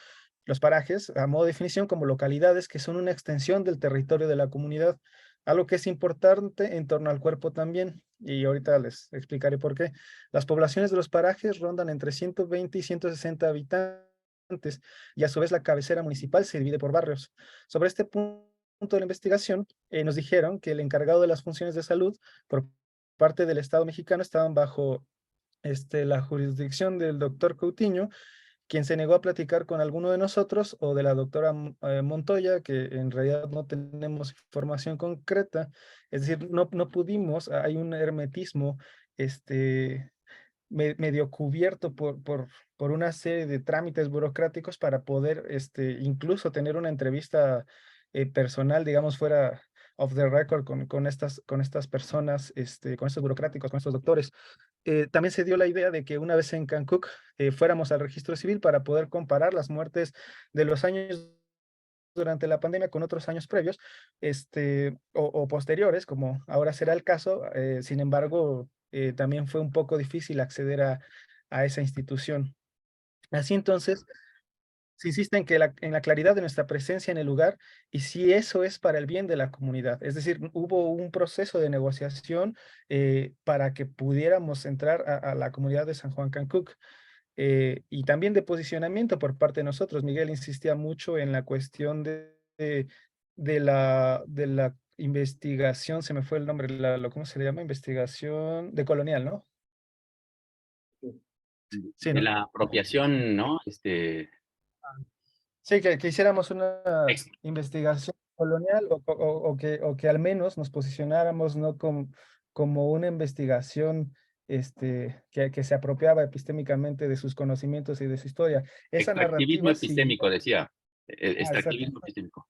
los parajes, a modo de definición, como localidades que son una extensión del territorio de la comunidad, algo que es importante en torno al cuerpo también, y ahorita les explicaré por qué. Las poblaciones de los parajes rondan entre 120 y 160 habitantes, y a su vez la cabecera municipal se divide por barrios. Sobre este punto de la investigación, nos dijeron que el encargado de las funciones de salud por parte del Estado mexicano estaban bajo la jurisdicción del doctor Coutinho, quien se negó a platicar con alguno de nosotros, o de la doctora Montoya, que en realidad no tenemos información concreta, es decir, no pudimos, hay un hermetismo medio cubierto por una serie de trámites burocráticos para poder incluso tener una entrevista personal, digamos, fuera of the record con estas personas, con estos burocráticos, con estos doctores. También se dio la idea de que una vez en Cancún fuéramos al registro civil para poder comparar las muertes de los años durante la pandemia con otros años previos, o posteriores, como ahora será el caso. Sin embargo, también fue un poco difícil acceder a esa institución. Así entonces, se insiste en la claridad de nuestra presencia en el lugar, y si eso es para el bien de la comunidad. Es decir, hubo un proceso de negociación para que pudiéramos entrar a la comunidad de San Juan Cancuc, y también de posicionamiento por parte de nosotros. Miguel insistía mucho en la cuestión de la investigación, se me fue el nombre, ¿cómo se le llama? Investigación de colonial, ¿no? Sí, De ¿no? la apropiación, ¿no? Sí, que hiciéramos una investigación colonial, o que al menos nos posicionáramos, ¿no? Como una investigación que se apropiaba epistémicamente de sus conocimientos y de su historia. Esa Extractivismo narrativa siguió. epistémico, decía. Exacto. Extractivismo epistémico.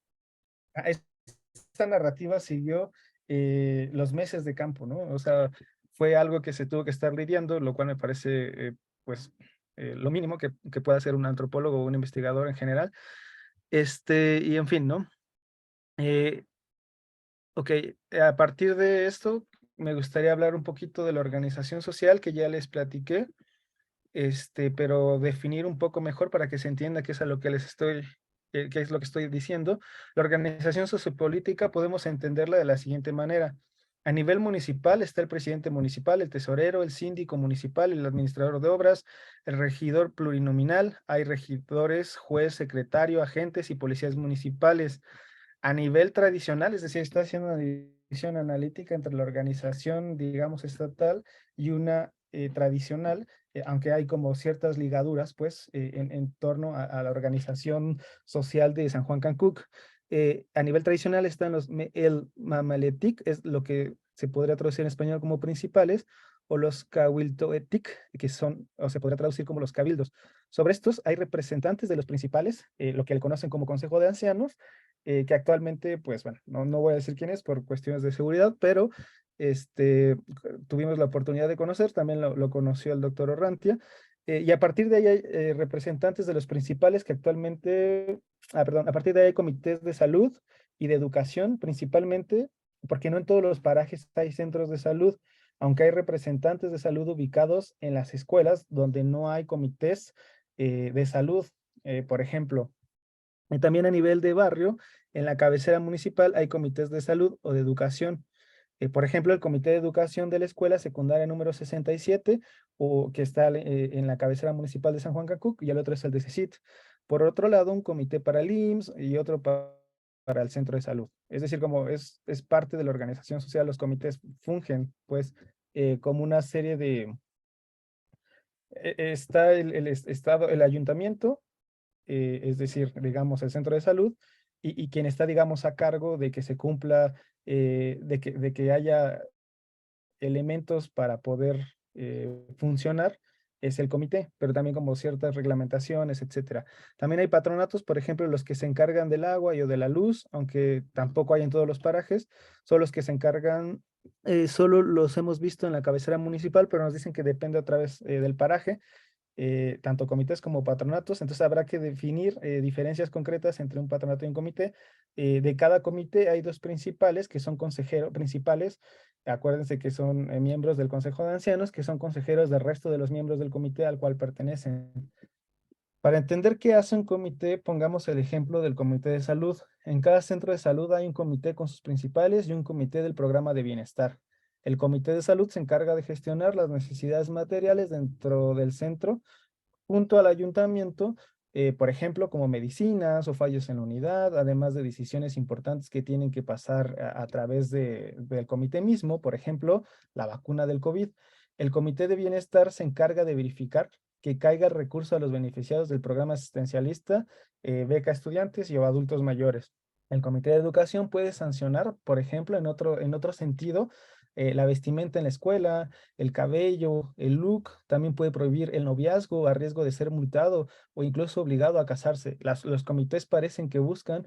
Esta narrativa siguió los meses de campo, ¿no? O sea, fue algo que se tuvo que estar lidiando, lo cual me parece, pues, lo mínimo que pueda hacer un antropólogo o un investigador en general. Y en fin, ¿no? Eh, ok, a partir de esto, me gustaría hablar un poquito de la organización social que ya les platiqué, pero definir un poco mejor para que se entienda qué es a lo que qué es lo que estoy diciendo. La organización sociopolítica podemos entenderla de la siguiente manera. A nivel municipal está el presidente municipal, el tesorero, el síndico municipal, el administrador de obras, el regidor plurinominal, hay regidores, juez, secretario, agentes y policías municipales. A nivel tradicional, es decir, está haciendo una división analítica entre la organización, digamos, estatal y una tradicional, aunque hay como ciertas ligaduras, pues, en torno a la organización social de San Juan Cancuc. A nivel tradicional están el Mamaletic, es lo que se podría traducir en español como principales, o los Cabildoetic, que son, o se podría traducir como los cabildos. Sobre estos hay representantes de los principales, lo que le conocen como Consejo de Ancianos, que actualmente, pues bueno, no voy a decir quién es por cuestiones de seguridad, pero tuvimos la oportunidad de conocer, también lo conoció el doctor Orrantia, y a partir de ahí hay representantes de los principales que actualmente, perdón, a partir de ahí hay comités de salud y de educación principalmente, porque no en todos los parajes hay centros de salud, aunque hay representantes de salud ubicados en las escuelas donde no hay comités de salud, por ejemplo. Y también a nivel de barrio, en la cabecera municipal hay comités de salud o de educación. Por ejemplo, el Comité de Educación de la Escuela Secundaria número 67, o que está en la cabecera municipal de San Juan Cacuc, y el otro es el de CECIT. Por otro lado, un comité para el IMSS y otro para el centro de salud. Es decir, como es parte de la organización social, los comités fungen pues como una serie de... está estado, el ayuntamiento, es decir, digamos, el centro de salud, y quien está, digamos, a cargo de que se cumpla, de que haya elementos para poder funcionar es el comité, pero también como ciertas reglamentaciones, etcétera. También hay patronatos, por ejemplo, los que se encargan del agua y o de la luz, aunque tampoco hay en todos los parajes, son los que se encargan, solo los hemos visto en la cabecera municipal, pero nos dicen que depende otra vez del paraje, tanto comités como patronatos, entonces habrá que definir diferencias concretas entre un patronato y un comité. De cada comité hay dos principales que son consejeros principales, acuérdense que son miembros del Consejo de Ancianos, que son consejeros del resto de los miembros del comité al cual pertenecen. Para entender qué hace un comité, pongamos el ejemplo del comité de salud. En cada centro de salud hay un comité con sus principales y un comité del programa de bienestar. El comité de salud se encarga de gestionar las necesidades materiales dentro del centro junto al ayuntamiento, por ejemplo, como medicinas o fallos en la unidad, además de decisiones importantes que tienen que pasar a través del comité mismo, por ejemplo, la vacuna del COVID. El comité de bienestar se encarga de verificar que caiga el recurso a los beneficiados del programa asistencialista, beca estudiantes y o adultos mayores. El comité de educación puede sancionar, por ejemplo, en otro sentido, la vestimenta en la escuela, el cabello, el look, también puede prohibir el noviazgo a riesgo de ser multado o incluso obligado a casarse. Los comités parecen que buscan,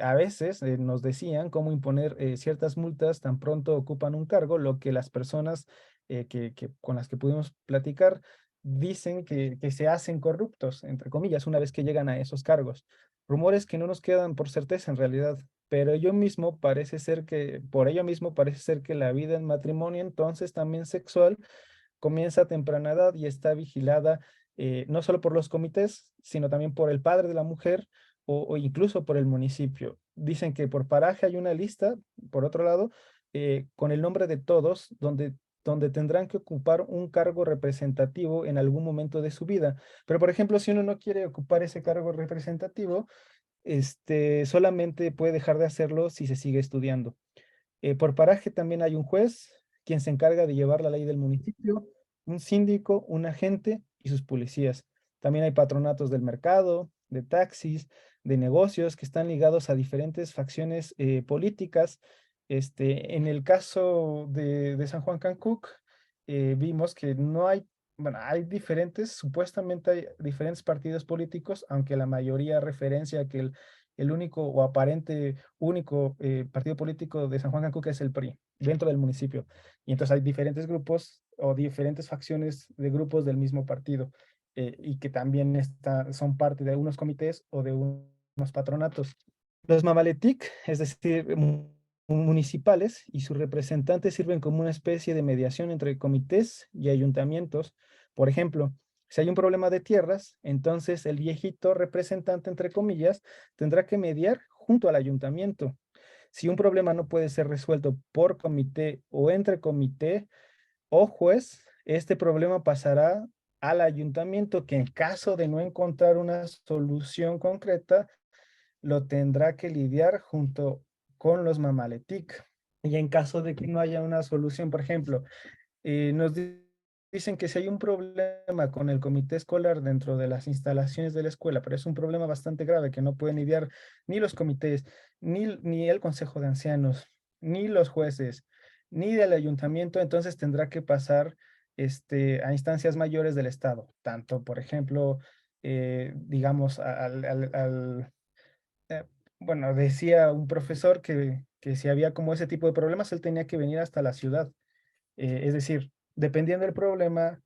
a veces nos decían cómo imponer ciertas multas tan pronto ocupan un cargo, lo que las personas con las que pudimos platicar dicen que se hacen corruptos, entre comillas, una vez que llegan a esos cargos. Rumores que no nos quedan por certeza en realidad, pero por ello mismo parece ser que la vida en matrimonio, entonces también sexual, comienza a temprana edad y está vigilada no solo por los comités, sino también por el padre de la mujer o incluso por el municipio. Dicen que por paraje hay una lista, por otro lado, con el nombre de todos, donde tendrán que ocupar un cargo representativo en algún momento de su vida. Pero, por ejemplo, si uno no quiere ocupar ese cargo representativo, solamente puede dejar de hacerlo si se sigue estudiando. Por paraje también hay un juez, quien se encarga de llevar la ley del municipio, un síndico, un agente y sus policías. También hay patronatos del mercado, de taxis, de negocios que están ligados a diferentes facciones políticas. En el caso de San Juan Cancuc, vimos que no hay, bueno, hay diferentes, supuestamente hay diferentes partidos políticos, aunque la mayoría referencia a que el único o aparente único partido político de San Juan Cancuc es el PRI, dentro del municipio. Y entonces hay diferentes grupos o diferentes facciones de grupos del mismo partido y que también son parte de unos comités o de unos patronatos. Los mamaletic, es decir, municipales y sus representantes sirven como una especie de mediación entre comités y ayuntamientos. Por ejemplo, si hay un problema de tierras, entonces el viejito representante, entre comillas, tendrá que mediar junto al ayuntamiento. Si un problema no puede ser resuelto por comité o entre comité o juez, este problema pasará al ayuntamiento que en caso de no encontrar una solución concreta, lo tendrá que lidiar junto con los mamaletic. Y en caso de que no haya una solución, por ejemplo, dicen que si hay un problema con el comité escolar dentro de las instalaciones de la escuela, pero es un problema bastante grave que no pueden lidiar ni los comités, ni el consejo de ancianos, ni los jueces, ni del ayuntamiento, entonces tendrá que pasar a instancias mayores del Estado, tanto, por ejemplo, digamos, eh, bueno, decía un profesor que si había como ese tipo de problemas, él tenía que venir hasta la ciudad. Es decir, dependiendo del problema,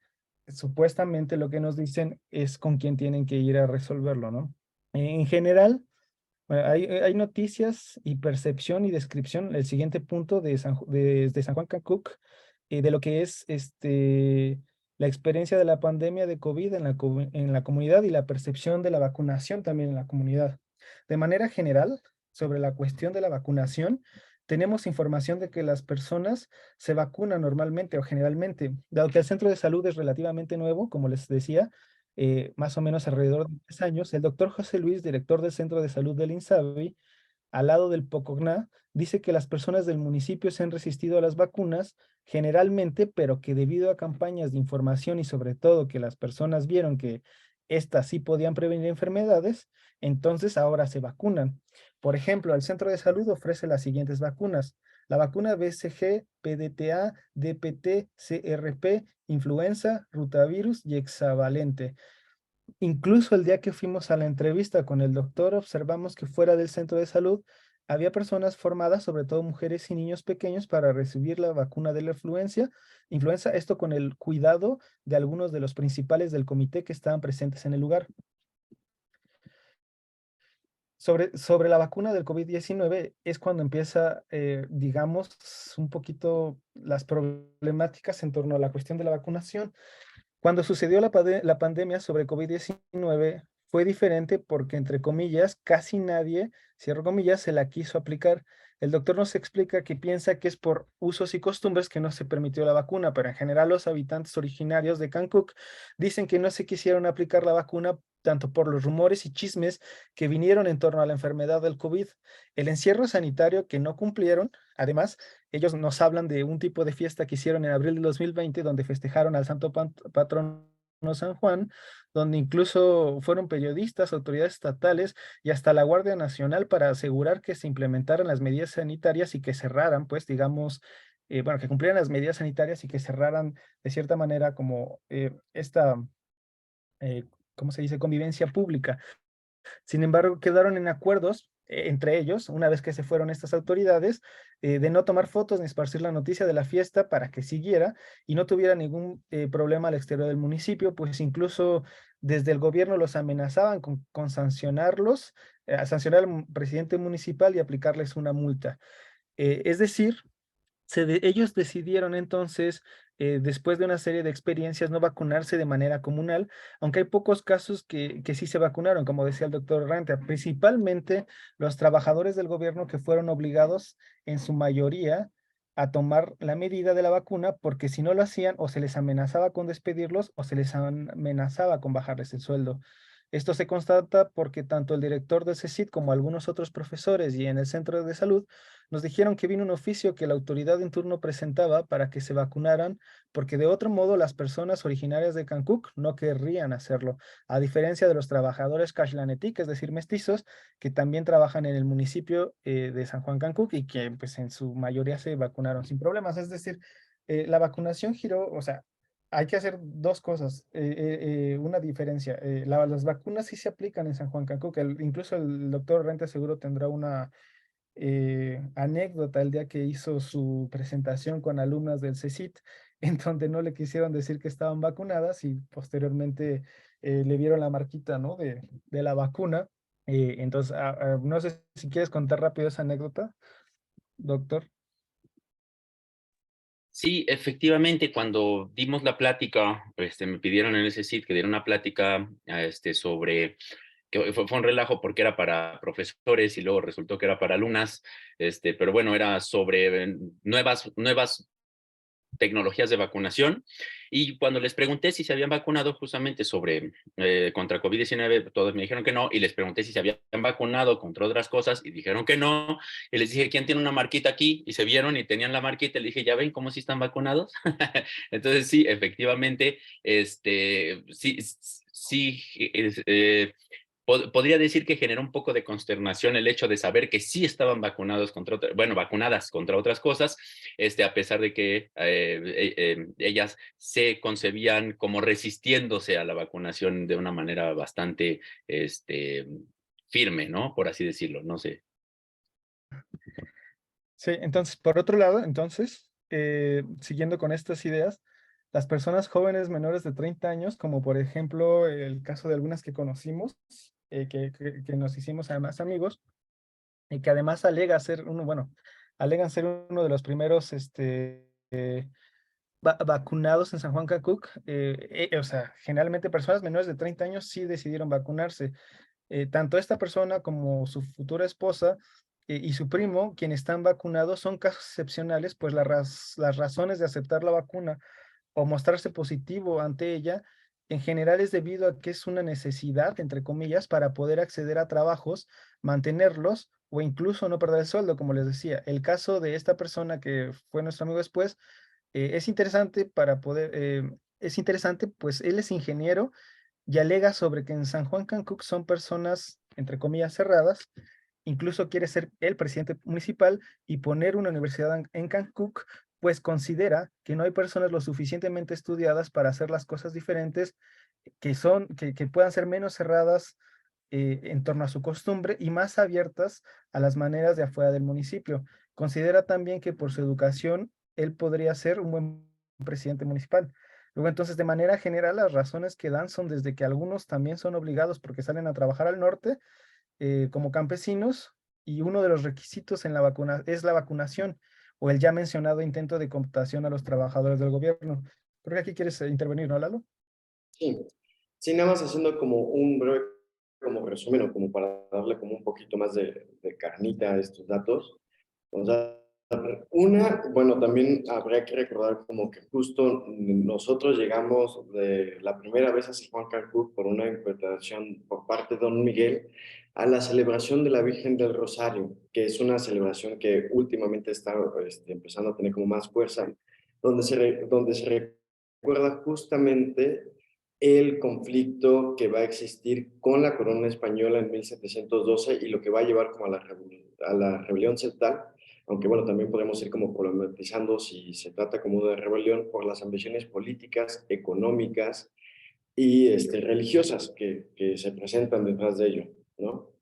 supuestamente lo que nos dicen es con quién tienen que ir a resolverlo, ¿no? En general, bueno, hay noticias y percepción y descripción, el siguiente punto de San Juan Cancuc, de lo que es la experiencia de la pandemia de COVID en la comunidad y la percepción de la vacunación también en la comunidad. De manera general, sobre la cuestión de la vacunación, tenemos información de que las personas se vacunan normalmente o generalmente, dado que el centro de salud es relativamente nuevo, como les decía, más o menos alrededor de 3 años, el doctor José Luis, director del Centro de Salud del INSABI, al lado del Pocogná, dice que las personas del municipio se han resistido a las vacunas generalmente, pero que debido a campañas de información y sobre todo que las personas vieron que estas sí podían prevenir enfermedades, entonces ahora se vacunan. Por ejemplo, el centro de salud ofrece las siguientes vacunas: la vacuna BCG, PDTA, DPT, CRP, influenza, rotavirus y hexavalente. Incluso el día que fuimos a la entrevista con el doctor, observamos que fuera del centro de salud había personas formadas, sobre todo mujeres y niños pequeños, para recibir la vacuna de la influenza, esto con el cuidado de algunos de los principales del comité que estaban presentes en el lugar. Sobre la vacuna del COVID-19 es cuando empieza, digamos, un poquito las problemáticas en torno a la cuestión de la vacunación. Cuando sucedió la pandemia sobre COVID-19 fue diferente porque, entre comillas, casi nadie, cierro comillas, se la quiso aplicar. El doctor nos explica que piensa que es por usos y costumbres que no se permitió la vacuna, pero en general los habitantes originarios de Cancún dicen que no se quisieron aplicar la vacuna tanto por los rumores y chismes que vinieron en torno a la enfermedad del COVID, el encierro sanitario que no cumplieron. Además, ellos nos hablan de un tipo de fiesta que hicieron en abril de 2020, donde festejaron al santo patrono San Juan, donde incluso fueron periodistas, autoridades estatales y hasta la Guardia Nacional para asegurar que se implementaran las medidas sanitarias y que cerraran, pues, digamos, bueno, que cumplieran las medidas sanitarias y que cerraran de cierta manera como esta, eh, ¿cómo se dice?, convivencia pública. Sin embargo, quedaron en acuerdos entre ellos, una vez que se fueron estas autoridades, de no tomar fotos ni esparcir la noticia de la fiesta para que siguiera y no tuviera ningún problema al exterior del municipio, pues incluso desde el gobierno los amenazaban con sancionarlos, sancionar al presidente municipal y aplicarles una multa. Es decir, ellos decidieron entonces, después de una serie de experiencias, no vacunarse de manera comunal, aunque hay pocos casos que sí se vacunaron, como decía el doctor Rantea, principalmente los trabajadores del gobierno que fueron obligados en su mayoría a tomar la medida de la vacuna, porque si no lo hacían, o se les amenazaba con despedirlos, o se les amenazaba con bajarles el sueldo. Esto se constata porque tanto el director del CECIT como algunos otros profesores y en el centro de salud nos dijeron que vino un oficio que la autoridad en turno presentaba para que se vacunaran, porque de otro modo las personas originarias de Cancún no querrían hacerlo, a diferencia de los trabajadores Caxlanetí, es decir, mestizos, que también trabajan en el municipio de San Juan Cancún y que pues en su mayoría se vacunaron sin problemas. Es decir, la vacunación giró, o sea, hay que hacer dos cosas, una diferencia. Las vacunas sí se aplican en San Juan Cancún, que incluso el doctor Rente seguro tendrá una anécdota el día que hizo su presentación con alumnas del CECIT, en donde no le quisieron decir que estaban vacunadas y posteriormente le vieron la marquita, ¿no?, de la vacuna. Entonces, no sé si quieres contar rápido esa anécdota, doctor. Sí, efectivamente, cuando dimos la plática, me pidieron en ese sitio que diera una plática sobre, que fue un relajo porque era para profesores y luego resultó que era para alumnas, pero bueno, era sobre nuevas tecnologías de vacunación. Y cuando les pregunté si se habían vacunado justamente sobre contra COVID-19, todos me dijeron que no, y les pregunté si se habían vacunado contra otras cosas y dijeron que no, y les dije, ¿quién tiene una marquita aquí? Y se vieron y tenían la marquita, y le dije, ¿ya ven cómo sí están vacunados? Entonces sí, efectivamente, sí, sí, podría decir que generó un poco de consternación el hecho de saber que sí estaban vacunados vacunadas contra otras cosas, a pesar de que ellas se concebían como resistiéndose a la vacunación de una manera bastante firme, ¿no? Por así decirlo, no sé. Sí, entonces, por otro lado, entonces, siguiendo con estas ideas, las personas jóvenes menores de 30 años, como por ejemplo el caso de algunas que conocimos, que nos hicimos además amigos, y que además alegan ser uno de los primeros vacunados en San Juan Cacuc. O sea, generalmente personas menores de 30 años sí decidieron vacunarse. Tanto esta persona como su futura esposa y su primo, quienes están vacunados, son casos excepcionales, pues las razones de aceptar la vacuna o mostrarse positivo ante ella en general es debido a que es una necesidad, entre comillas, para poder acceder a trabajos, mantenerlos o incluso no perder el sueldo, como les decía. El caso de esta persona que fue nuestro amigo después, es interesante es interesante, pues él es ingeniero y alega sobre que en San Juan Cancuc son personas, entre comillas, cerradas. Incluso quiere ser el presidente municipal y poner una universidad en Cancuc, pues considera que no hay personas lo suficientemente estudiadas para hacer las cosas diferentes, que puedan ser menos cerradas en torno a su costumbre y más abiertas a las maneras de afuera del municipio. Considera también que por su educación él podría ser un buen presidente municipal. Luego, entonces, de manera general, las razones que dan son desde que algunos también son obligados porque salen a trabajar al norte como campesinos, y uno de los requisitos en la vacuna es la vacunación o el ya mencionado intento de cooptación a los trabajadores del gobierno. Creo que aquí quieres intervenir, ¿no, Lalo? Sí, sí, nada más haciendo como un breve como resumen o como para darle como un poquito más de carnita a estos datos. O sea, bueno, también habría que recordar como que justo nosotros llegamos de la primera vez a San Juan Cancuc por una interpretación por parte de Don Miguel a la celebración de la Virgen del Rosario, que es una celebración que últimamente está empezando a tener como más fuerza, donde se recuerda justamente el conflicto que va a existir con la corona española en 1712 y lo que va a llevar como a la rebelión celtal, aunque bueno, también podemos ir como problematizando si se trata como de rebelión por las ambiciones políticas, económicas y religiosas que se presentan detrás de ello, ¿no?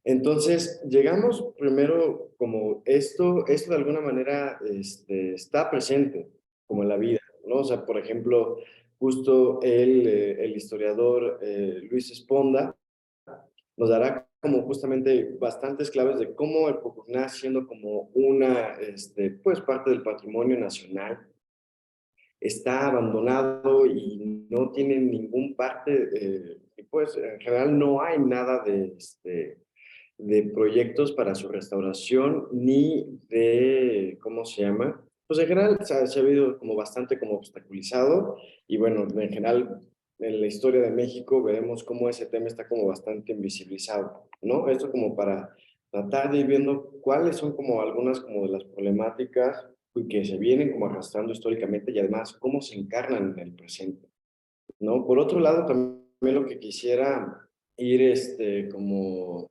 Entonces, llegamos primero como esto de alguna manera está presente como en la vida, ¿no? O sea, por ejemplo, justo el historiador Luis Esponda nos dará como justamente bastantes claves de cómo el Pucurná, siendo como una, pues parte del patrimonio nacional, está abandonado y no tiene ningún parte, pues en general no hay nada de proyectos para su restauración ni de, ¿cómo se llama? Pues en general se ha habido como bastante como obstaculizado y bueno, en general en la historia de México veremos cómo ese tema está como bastante invisibilizado, ¿no? Esto como para tratar de ir viendo cuáles son como algunas como de las problemáticas que se vienen como arrastrando históricamente y además cómo se encarnan en el presente, ¿no? Por otro lado, también lo que quisiera ir como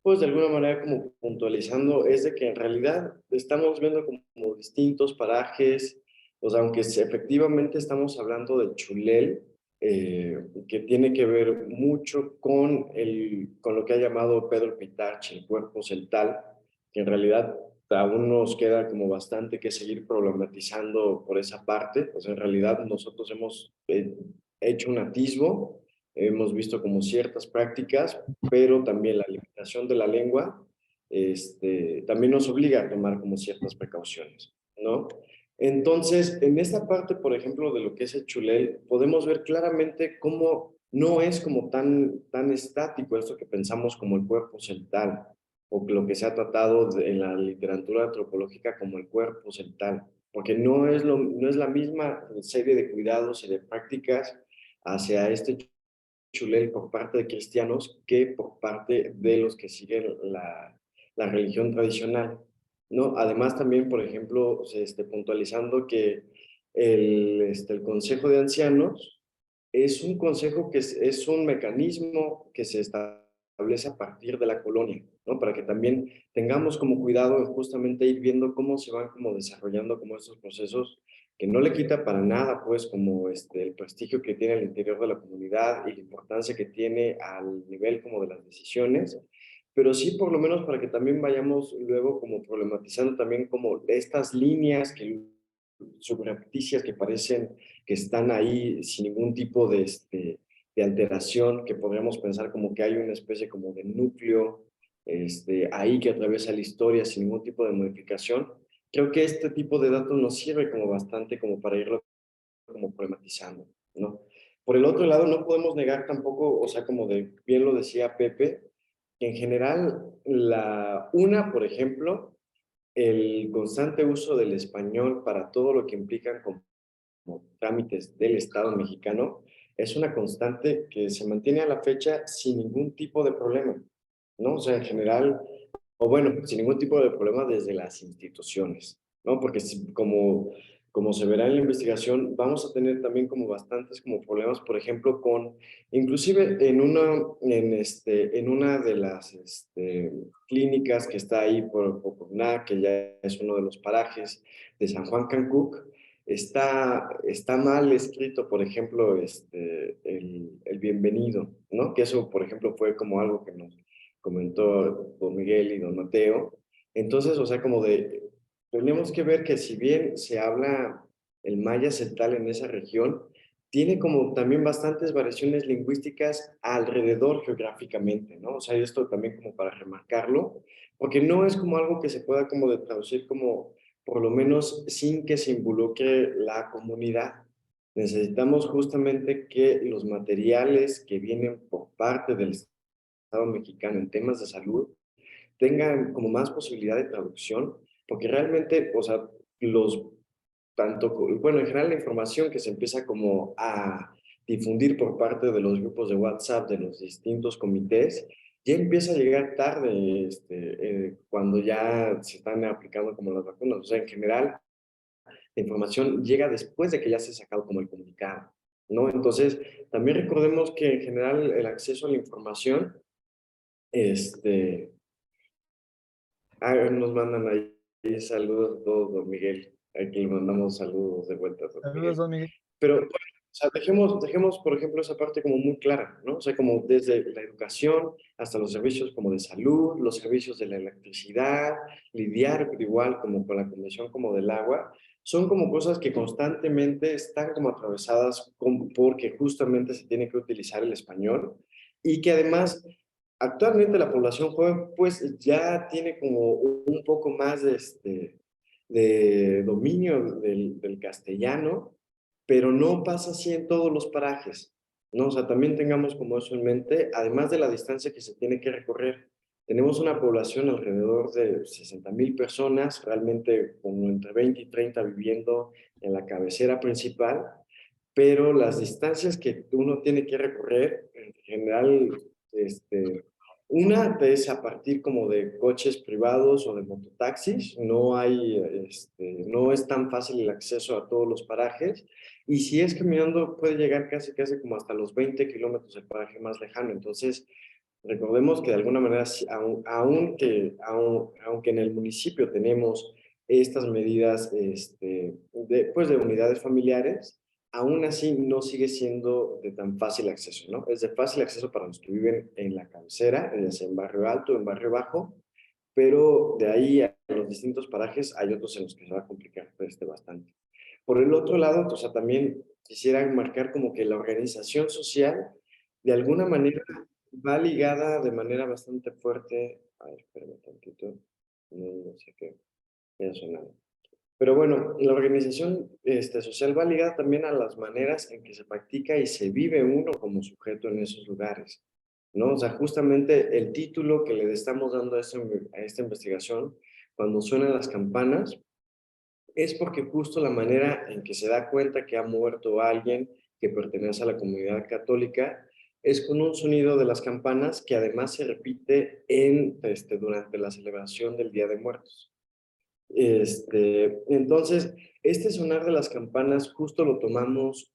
pues de alguna manera como puntualizando es de que en realidad estamos viendo como distintos parajes, o sea, aunque efectivamente estamos hablando de Chulel, que tiene que ver mucho con lo que ha llamado Pedro Pitarch, el cuerpo celtal, que en realidad aún nos queda como bastante que seguir problematizando por esa parte, pues en realidad nosotros hemos hecho un atisbo, hemos visto como ciertas prácticas, pero también la limitación de la lengua también nos obliga a tomar como ciertas precauciones, ¿no? Entonces, en esta parte, por ejemplo, de lo que es el Chulel, podemos ver claramente cómo no es como tan estático esto que pensamos como el cuerpo central, o lo que se ha tratado en la literatura antropológica como el cuerpo central, porque no es la misma serie de cuidados y de prácticas hacia Chulel por parte de cristianos que por parte de los que siguen la religión tradicional, ¿no? Además también, por ejemplo, puntualizando que el Consejo de Ancianos es un consejo que es un mecanismo que se establece a partir de la colonia, ¿no? Para que también tengamos como cuidado en justamente ir viendo cómo se van como desarrollando como estos procesos que no le quita para nada, pues, como el prestigio que tiene al interior de la comunidad y la importancia que tiene al nivel como de las decisiones, pero sí por lo menos para que también vayamos luego como problematizando también como estas líneas que subrepticias que parecen que están ahí sin ningún tipo de alteración, que podríamos pensar como que hay una especie como de núcleo ahí que atraviesa la historia sin ningún tipo de modificación. Creo que este tipo de datos nos sirve como bastante como para irlo como problematizando, ¿no? Por el otro lado, no podemos negar tampoco, o sea, como bien lo decía Pepe, que en general por ejemplo, el constante uso del español para todo lo que implican como trámites del Estado mexicano, es una constante que se mantiene a la fecha sin ningún tipo de problema, ¿no? O sea, en general, o bueno, sin ningún tipo de problema desde las instituciones, ¿no? Porque como se verá en la investigación, vamos a tener también como bastantes como problemas, por ejemplo, inclusive en una de las clínicas que está ahí por Pocogná, que ya es uno de los parajes de San Juan Cancuc, está mal escrito, por ejemplo, el bienvenido, ¿no? Que eso, por ejemplo, fue como algo que nos comentó don Miguel y don Mateo. Entonces, o sea, tenemos que ver que si bien se habla el maya celtal en esa región, tiene como también bastantes variaciones lingüísticas alrededor geográficamente, ¿no? O sea, esto también como para remarcarlo, porque no es como algo que se pueda como de traducir como, por lo menos sin que se involucre la comunidad. Necesitamos justamente que los materiales que vienen por parte del Estado mexicano en temas de salud tengan como más posibilidad de traducción, porque realmente, o sea, bueno, en general la información que se empieza como a difundir por parte de los grupos de WhatsApp de los distintos comités, ya empieza a llegar tarde, cuando ya se están aplicando como las vacunas. O sea, en general, la información llega después de que ya se ha sacado como el comunicado, ¿no? Entonces, también recordemos que en general el acceso a la información, este, nos mandan ahí saludos a todos, don Miguel. Aquí le mandamos saludos de vuelta, don Saludos, Miguel. don Miguel. Pero, bueno, o sea, dejemos, por ejemplo, esa parte como muy clara, ¿no? O sea, como desde la educación hasta los servicios como de salud, los servicios de la electricidad, lidiar igual como con la condición como del agua, son como cosas que constantemente están como atravesadas porque justamente se tiene que utilizar el español y que además actualmente la población joven pues ya tiene como un poco más de dominio del castellano, pero no pasa así en todos los parajes, ¿no? O sea, también tengamos como eso en mente, además de la distancia que se tiene que recorrer. Tenemos una población alrededor de 60,000 personas, realmente como entre 20 y 30 viviendo en la cabecera principal, pero las distancias que uno tiene que recorrer, en general, una es a partir como de coches privados o de mototaxis, no es tan fácil el acceso a todos los parajes, y si es caminando puede llegar casi como hasta los 20 kilómetros el paraje más lejano. Entonces, recordemos que de alguna manera, aunque en el municipio tenemos estas medidas pues de unidades familiares, aún así no sigue siendo de tan fácil acceso, ¿no? Es de fácil acceso para los que viven en la cabecera, ya sea en barrio alto, en barrio bajo, pero de ahí a los distintos parajes hay otros en los que se va a complicar bastante. Por el otro lado, o sea, también quisiera marcar como que la organización social, de alguna manera, va ligada de manera bastante fuerte. Ay, espérame tantito. No sé qué ha sonado. Pero bueno, la organización social va ligada también a las maneras en que se practica y se vive uno como sujeto en esos lugares, ¿no? O sea, justamente el título que le estamos dando a esta investigación, cuando suenan las campanas, es porque justo la manera en que se da cuenta que ha muerto alguien que pertenece a la comunidad católica es con un sonido de las campanas que además se repite durante la celebración del Día de Muertos. Entonces, este sonar de las campanas justo lo tomamos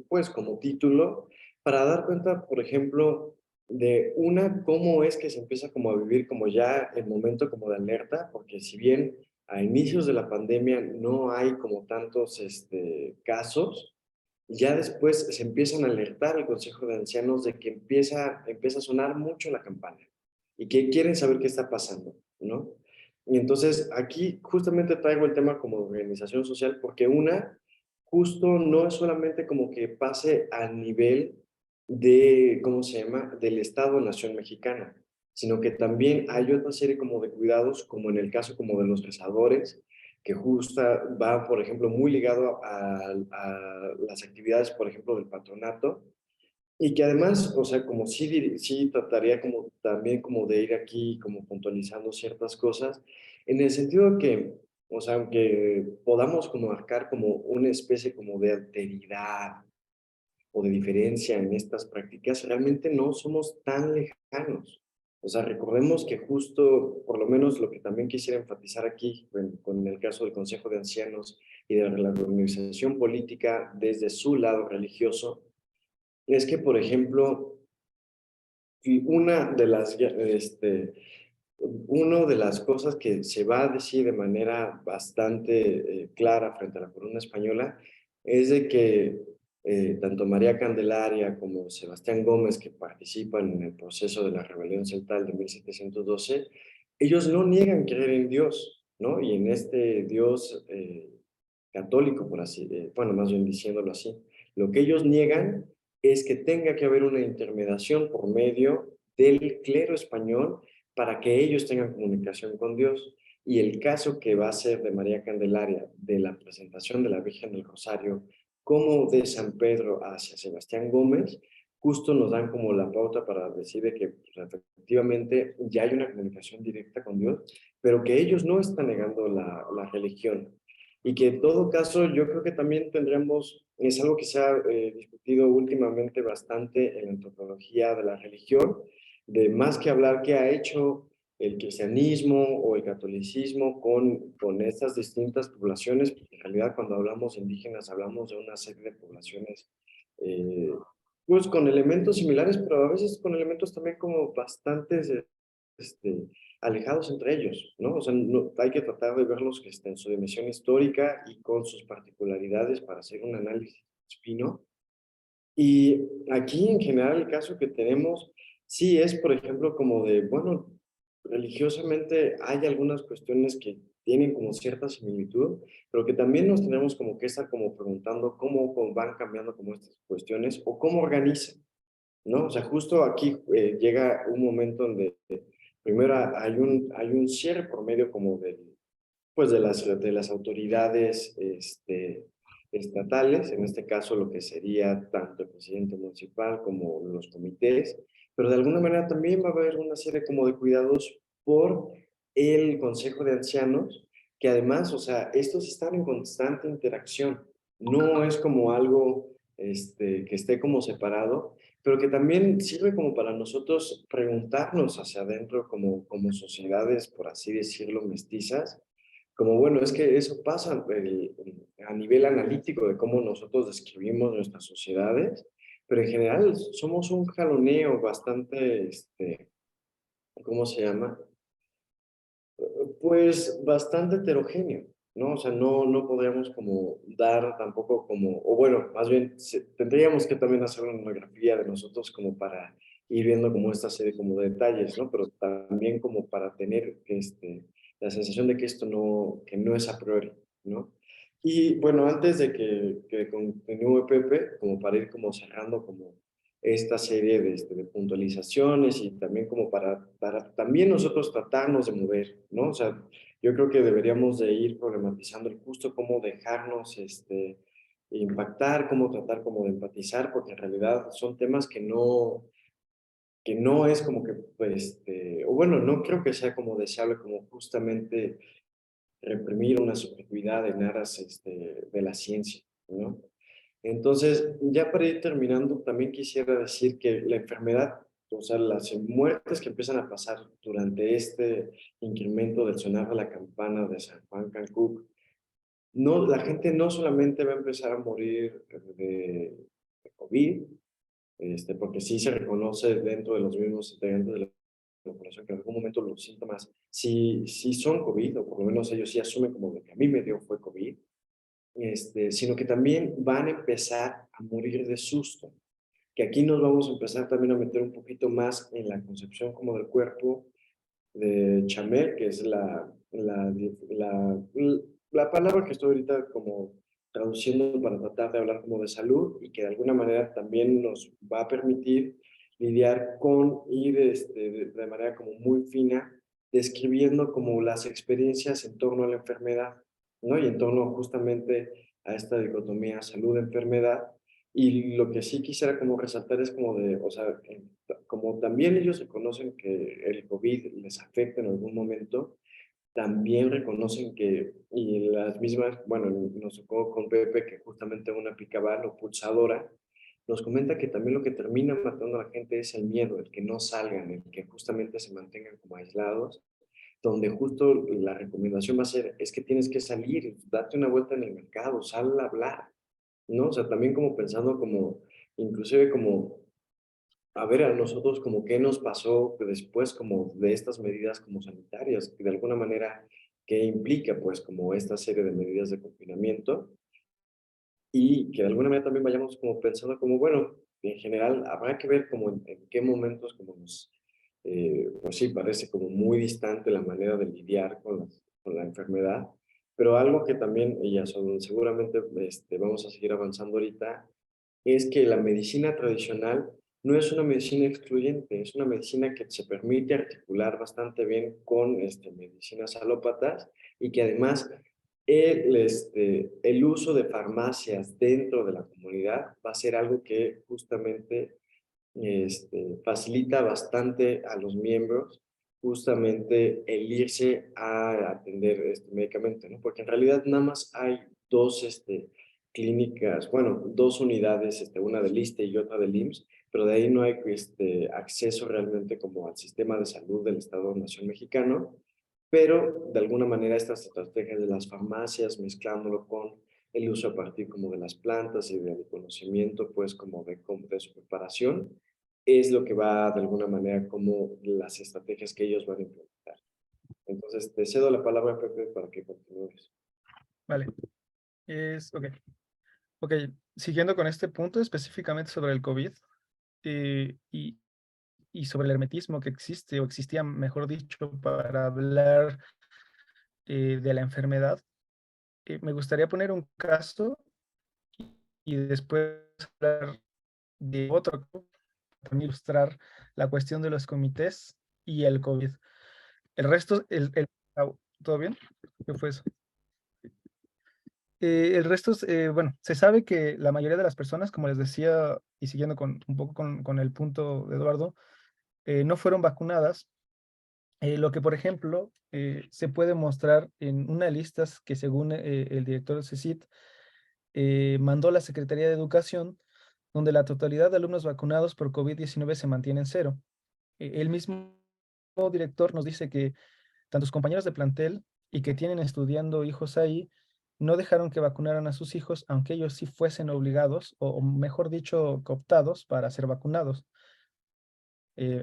pues como título para dar cuenta, por ejemplo, de cómo es que se empieza como a vivir como ya el momento como de alerta, porque si bien a inicios de la pandemia no hay como tantos casos, ya después se empiezan a alertar al Consejo de Ancianos de que empieza a sonar mucho la campana y que quieren saber qué está pasando, ¿no? Y entonces aquí justamente traigo el tema como organización social porque justo no es solamente como que pase al nivel ¿cómo se llama?, del Estado-Nación mexicana, sino que también hay otra serie como de cuidados, como en el caso como de los cazadores, que justo va, por ejemplo, muy ligado a las actividades, por ejemplo, del patronato, y que además, o sea, como sí trataría como también como de ir aquí como puntualizando ciertas cosas, en el sentido de que, o sea, aunque podamos como marcar como una especie como de alteridad o de diferencia en estas prácticas, realmente no somos tan lejanos. O sea, recordemos que justo, por lo menos lo que también quisiera enfatizar aquí, con el caso del Consejo de Ancianos y de la organización política desde su lado religioso, es que, por ejemplo, una de las, una de las cosas que se va a decir de manera bastante clara frente a la corona española es de que tanto María Candelaria como Sebastián Gómez, que participan en el proceso de la rebelión celtal de 1712, ellos no niegan creer en Dios, ¿no? Y en este Dios católico, por así, bueno, más bien diciéndolo así. Lo que ellos niegan es que tenga que haber una intermediación por medio del clero español para que ellos tengan comunicación con Dios. Y el caso que va a ser de María Candelaria, de la presentación de la Virgen del Rosario, como de San Pedro hacia Sebastián Gómez, justo nos dan como la pauta para decir de que pues, efectivamente ya hay una comunicación directa con Dios, pero que ellos no están negando la religión. Y que en todo caso yo creo que también tendremos, es algo que se ha discutido últimamente bastante en la antropología de la religión, de más que hablar qué ha hecho el cristianismo o el catolicismo con estas distintas poblaciones, porque en realidad cuando hablamos de indígenas hablamos de una serie de poblaciones pues con elementos similares, pero a veces con elementos también como bastantes este, alejados entre ellos, ¿no? O sea, no, hay que tratar de verlos en su dimensión histórica y con sus particularidades para hacer un análisis fino. Y aquí en general el caso que tenemos sí es, por ejemplo, como de, bueno, religiosamente hay algunas cuestiones que tienen como cierta similitud, pero que también nos tenemos como que estar como preguntando cómo van cambiando como estas cuestiones o cómo organizan, ¿no? O sea, justo aquí llega un momento donde primero hay un cierre por medio como pues de las autoridades estatales, en este caso lo que sería tanto el presidente municipal como los comités, pero de alguna manera también va a haber una serie como de cuidados por el Consejo de Ancianos, que además, o sea, estos están en constante interacción, no es como algo que esté como separado, pero que también sirve como para nosotros preguntarnos hacia adentro como sociedades, por así decirlo, mestizas, como bueno, es que eso pasa a nivel analítico de cómo nosotros describimos nuestras sociedades, pero en general somos un jaloneo bastante, ¿cómo se llama? Pues bastante heterogéneo, ¿no? O sea, no podríamos como dar tampoco como, o bueno, más bien tendríamos que también hacer una monografía de nosotros como para ir viendo como esta serie como de detalles, ¿no? Pero también como para tener la sensación de que esto no, que no es a priori, ¿no? Y bueno, antes de que continúe Pepe, como para ir como cerrando como esta serie de puntualizaciones y también como para también nosotros tratarnos de mover, ¿no? O sea, yo creo que deberíamos de ir problematizando el justo cómo dejarnos impactar, cómo tratar como de empatizar, porque en realidad son temas que no es como que, pues, o bueno, no creo que sea como deseable como justamente reprimir una subjetividad en aras de la ciencia, ¿no? Entonces, ya para ir terminando, también quisiera decir que la enfermedad, o sea, las muertes que empiezan a pasar durante este incremento del sonar de la campana de San Juan Cancuc, no, la gente no solamente va a empezar a morir de COVID, porque sí se reconoce dentro de los mismos integrantes de la población que en algún momento los síntomas sí son COVID, o por lo menos ellos sí asumen como lo que a mí me dio fue COVID, sino que también van a empezar a morir de susto, que aquí nos vamos a empezar también a meter un poquito más en la concepción como del cuerpo de Chamel, que es la palabra que estoy ahorita como traduciendo para tratar de hablar como de salud y que de alguna manera también nos va a permitir lidiar con ir de manera como muy fina, describiendo como las experiencias en torno a la enfermedad, ¿no? Y en torno justamente a esta dicotomía salud-enfermedad. Y lo que sí quisiera como resaltar es como de, o sea, como también ellos reconocen que el COVID les afecta en algún momento, también reconocen que, y las mismas, bueno, nos tocó con Pepe que justamente una picabal o pulsadora, nos comenta que también lo que termina matando a la gente es el miedo, el que no salgan, el que justamente se mantengan como aislados, donde justo la recomendación va a ser, es que tienes que salir, date una vuelta en el mercado, sal a hablar, ¿no? O sea, también como pensando como, inclusive como, a ver a nosotros como qué nos pasó después como de estas medidas como sanitarias, que de alguna manera, qué implica pues como esta serie de medidas de confinamiento, y que de alguna manera también vayamos como pensando como, bueno, en general habrá que ver como en qué momentos como nos, pues sí, parece como muy distante la manera de lidiar con la enfermedad, pero algo que también, y ya seguramente vamos a seguir avanzando ahorita, es que la medicina tradicional no es una medicina excluyente, es una medicina que se permite articular bastante bien con medicinas alópatas y que además el uso de farmacias dentro de la comunidad va a ser algo que justamente facilita bastante a los miembros justamente el irse a atender este medicamento, ¿no? Porque en realidad nada más hay dos clínicas, bueno, dos unidades, una del ISSSTE y otra del IMSS, pero de ahí no hay acceso realmente como al sistema de salud del Estado-Nación mexicano, pero de alguna manera estas estrategias de las farmacias, mezclándolo con el uso a partir como de las plantas y del conocimiento, pues como de su preparación, es lo que va de alguna manera como las estrategias que ellos van a implementar. Entonces, te cedo la palabra, Pepe, para que continúes. Vale. Ok. Ok, siguiendo con este punto específicamente sobre el COVID y sobre el hermetismo que existe o existía, mejor dicho, para hablar de la enfermedad, me gustaría poner un caso y después hablar de otro, para ilustrar la cuestión de los comités y el COVID. El resto, ¿todo bien? ¿Qué fue eso? El resto, bueno, se sabe que la mayoría de las personas, como les decía, y siguiendo un poco con el punto de Eduardo, no fueron vacunadas. Lo que, por ejemplo, se puede mostrar en una lista que según el director del CECIT mandó la Secretaría de Educación, donde la totalidad de alumnos vacunados por COVID-19 se mantiene en cero. El mismo director nos dice que tantos compañeros de plantel y que tienen estudiando hijos ahí, no dejaron que vacunaran a sus hijos, aunque ellos sí fuesen obligados, o mejor dicho, cooptados para ser vacunados,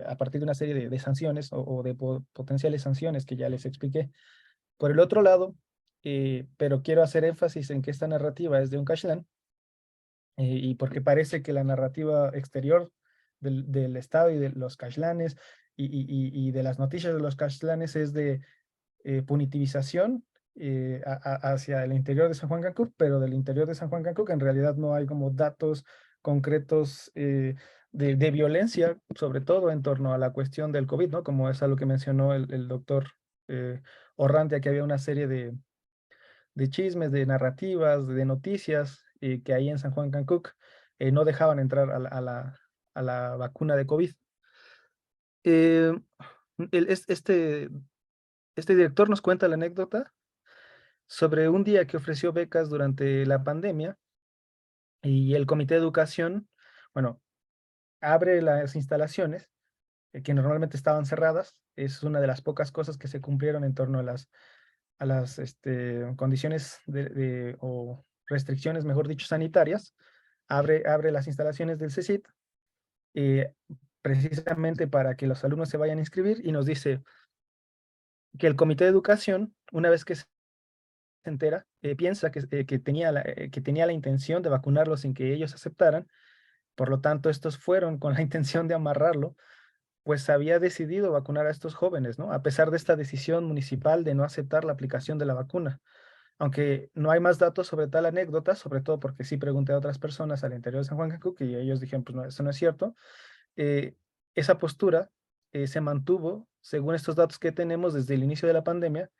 a partir de una serie de sanciones o de potenciales sanciones que ya les expliqué. Por el otro lado, pero quiero hacer énfasis en que esta narrativa es de un Kashlán, y porque parece que la narrativa exterior del Estado y de los Kashlanes y de las noticias de los Kashlanes es de punitivización hacia el interior de San Juan Cancún, pero del interior de San Juan Cancún en realidad no hay como datos concretos de violencia, sobre todo en torno a la cuestión del COVID, ¿no? Como es algo que mencionó el doctor Orrantia, que había una serie de chismes, de narrativas, de noticias que ahí en San Juan Cancún no dejaban entrar a la vacuna de COVID. Eh, este director nos cuenta la anécdota sobre un día que ofreció becas durante la pandemia y el Comité de Educación, bueno, abre las instalaciones que normalmente estaban cerradas. Es una de las pocas cosas que se cumplieron en torno a las condiciones o restricciones, mejor dicho, sanitarias. Abre las instalaciones del CECIT precisamente para que los alumnos se vayan a inscribir y nos dice que el Comité de Educación, una vez que se entera, piensa que tenía la intención de vacunarlos sin que ellos aceptaran. Por lo tanto, estos fueron con la intención de amarrarlo, pues había decidido vacunar a estos jóvenes, ¿no? A pesar de esta decisión municipal de no aceptar la aplicación de la vacuna. Aunque no hay más datos sobre tal anécdota, sobre todo porque sí pregunté a otras personas al interior de San Juan Cancún y ellos dijeron, pues no, eso no es cierto. Esa postura se mantuvo, según estos datos que tenemos, desde el inicio de la pandemia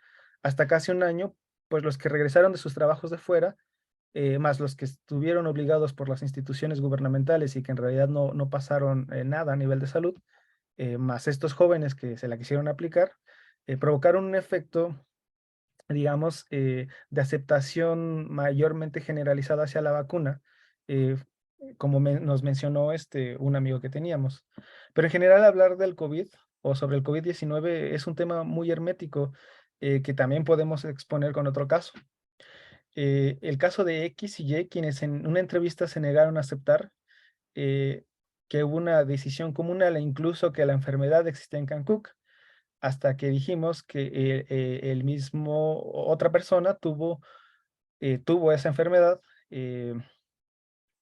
hasta casi un año, pues los que regresaron de sus trabajos de fuera, más los que estuvieron obligados por las instituciones gubernamentales y que en realidad no pasaron nada a nivel de salud, más estos jóvenes que se la quisieron aplicar, provocaron un efecto, digamos, de aceptación mayormente generalizada hacia la vacuna, como nos mencionó un amigo que teníamos. Pero en general hablar del COVID o sobre el COVID-19 es un tema muy hermético que también podemos exponer con otro caso. El caso de X y Y, quienes en una entrevista se negaron a aceptar que hubo una decisión comunal e incluso que la enfermedad existía en Cancún, hasta que dijimos que el mismo, otra persona tuvo esa enfermedad.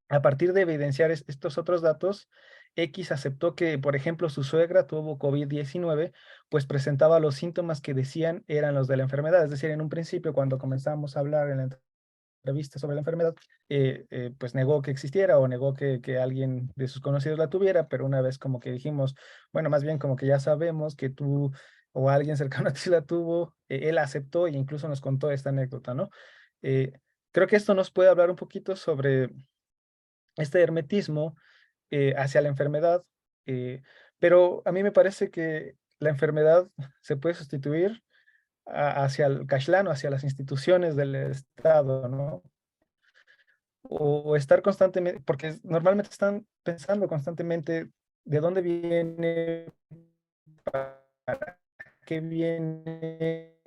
A partir de evidenciar estos otros datos, X aceptó que, por ejemplo, su suegra tuvo COVID-19, pues presentaba los síntomas que decían eran los de la enfermedad. Es decir, en un principio, cuando comenzamos a hablar en la entrevista sobre la enfermedad, pues negó que existiera o negó que alguien de sus conocidos la tuviera, pero una vez como que dijimos, bueno, más bien como que ya sabemos que tú o alguien cercano a ti la tuvo, él aceptó e incluso nos contó esta anécdota, ¿no? Eh, Creo que esto nos puede hablar un poquito sobre este hermetismo hacia la enfermedad, eh, pero a mí me parece que la enfermedad se puede sustituir hacia el cashlano, hacia las instituciones del Estado, ¿no? O estar constantemente, porque normalmente están pensando constantemente de dónde viene, para qué viene,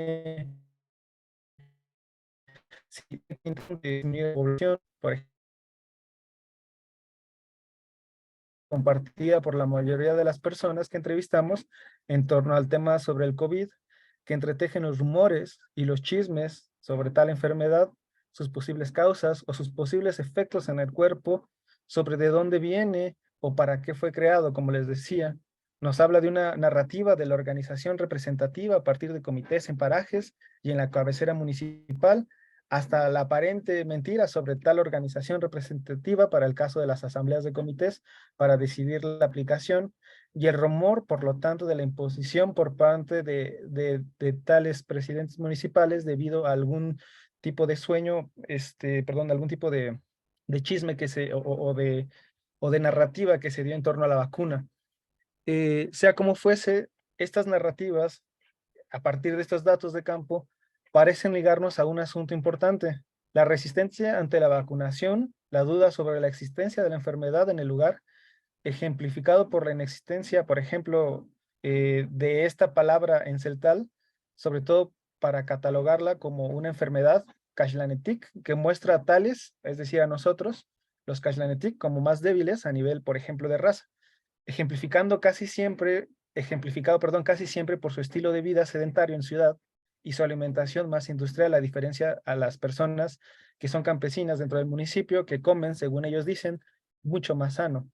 si intentan disminuir la población, por ejemplo, compartida por la mayoría de las personas que entrevistamos en torno al tema sobre el COVID, que entretejen los rumores y los chismes sobre tal enfermedad, sus posibles causas o sus posibles efectos en el cuerpo, sobre de dónde viene o para qué fue creado, como les decía. Nos habla de una narrativa de la organización representativa a partir de comités en parajes y en la cabecera municipal, hasta la aparente mentira sobre tal organización representativa para el caso de las asambleas de comités para decidir la aplicación y el rumor, por lo tanto, de la imposición por parte de tales presidentes municipales debido a algún tipo de sueño, perdón, algún tipo de chisme o de narrativa que se dio en torno a la vacuna. Sea como fuese, estas narrativas, a partir de estos datos de campo, parecen ligarnos a un asunto importante: la resistencia ante la vacunación, la duda sobre la existencia de la enfermedad en el lugar, ejemplificado por la inexistencia, por ejemplo, de esta palabra en celtal, sobre todo para catalogarla como una enfermedad, Kashlanetik, que muestra a tales, es decir, a nosotros, los Kashlanetik, como más débiles a nivel, por ejemplo, de raza, ejemplificado, perdón, casi siempre por su estilo de vida sedentario en ciudad y su alimentación más industrial, a diferencia a las personas que son campesinas dentro del municipio, que comen, según ellos dicen, mucho más sano.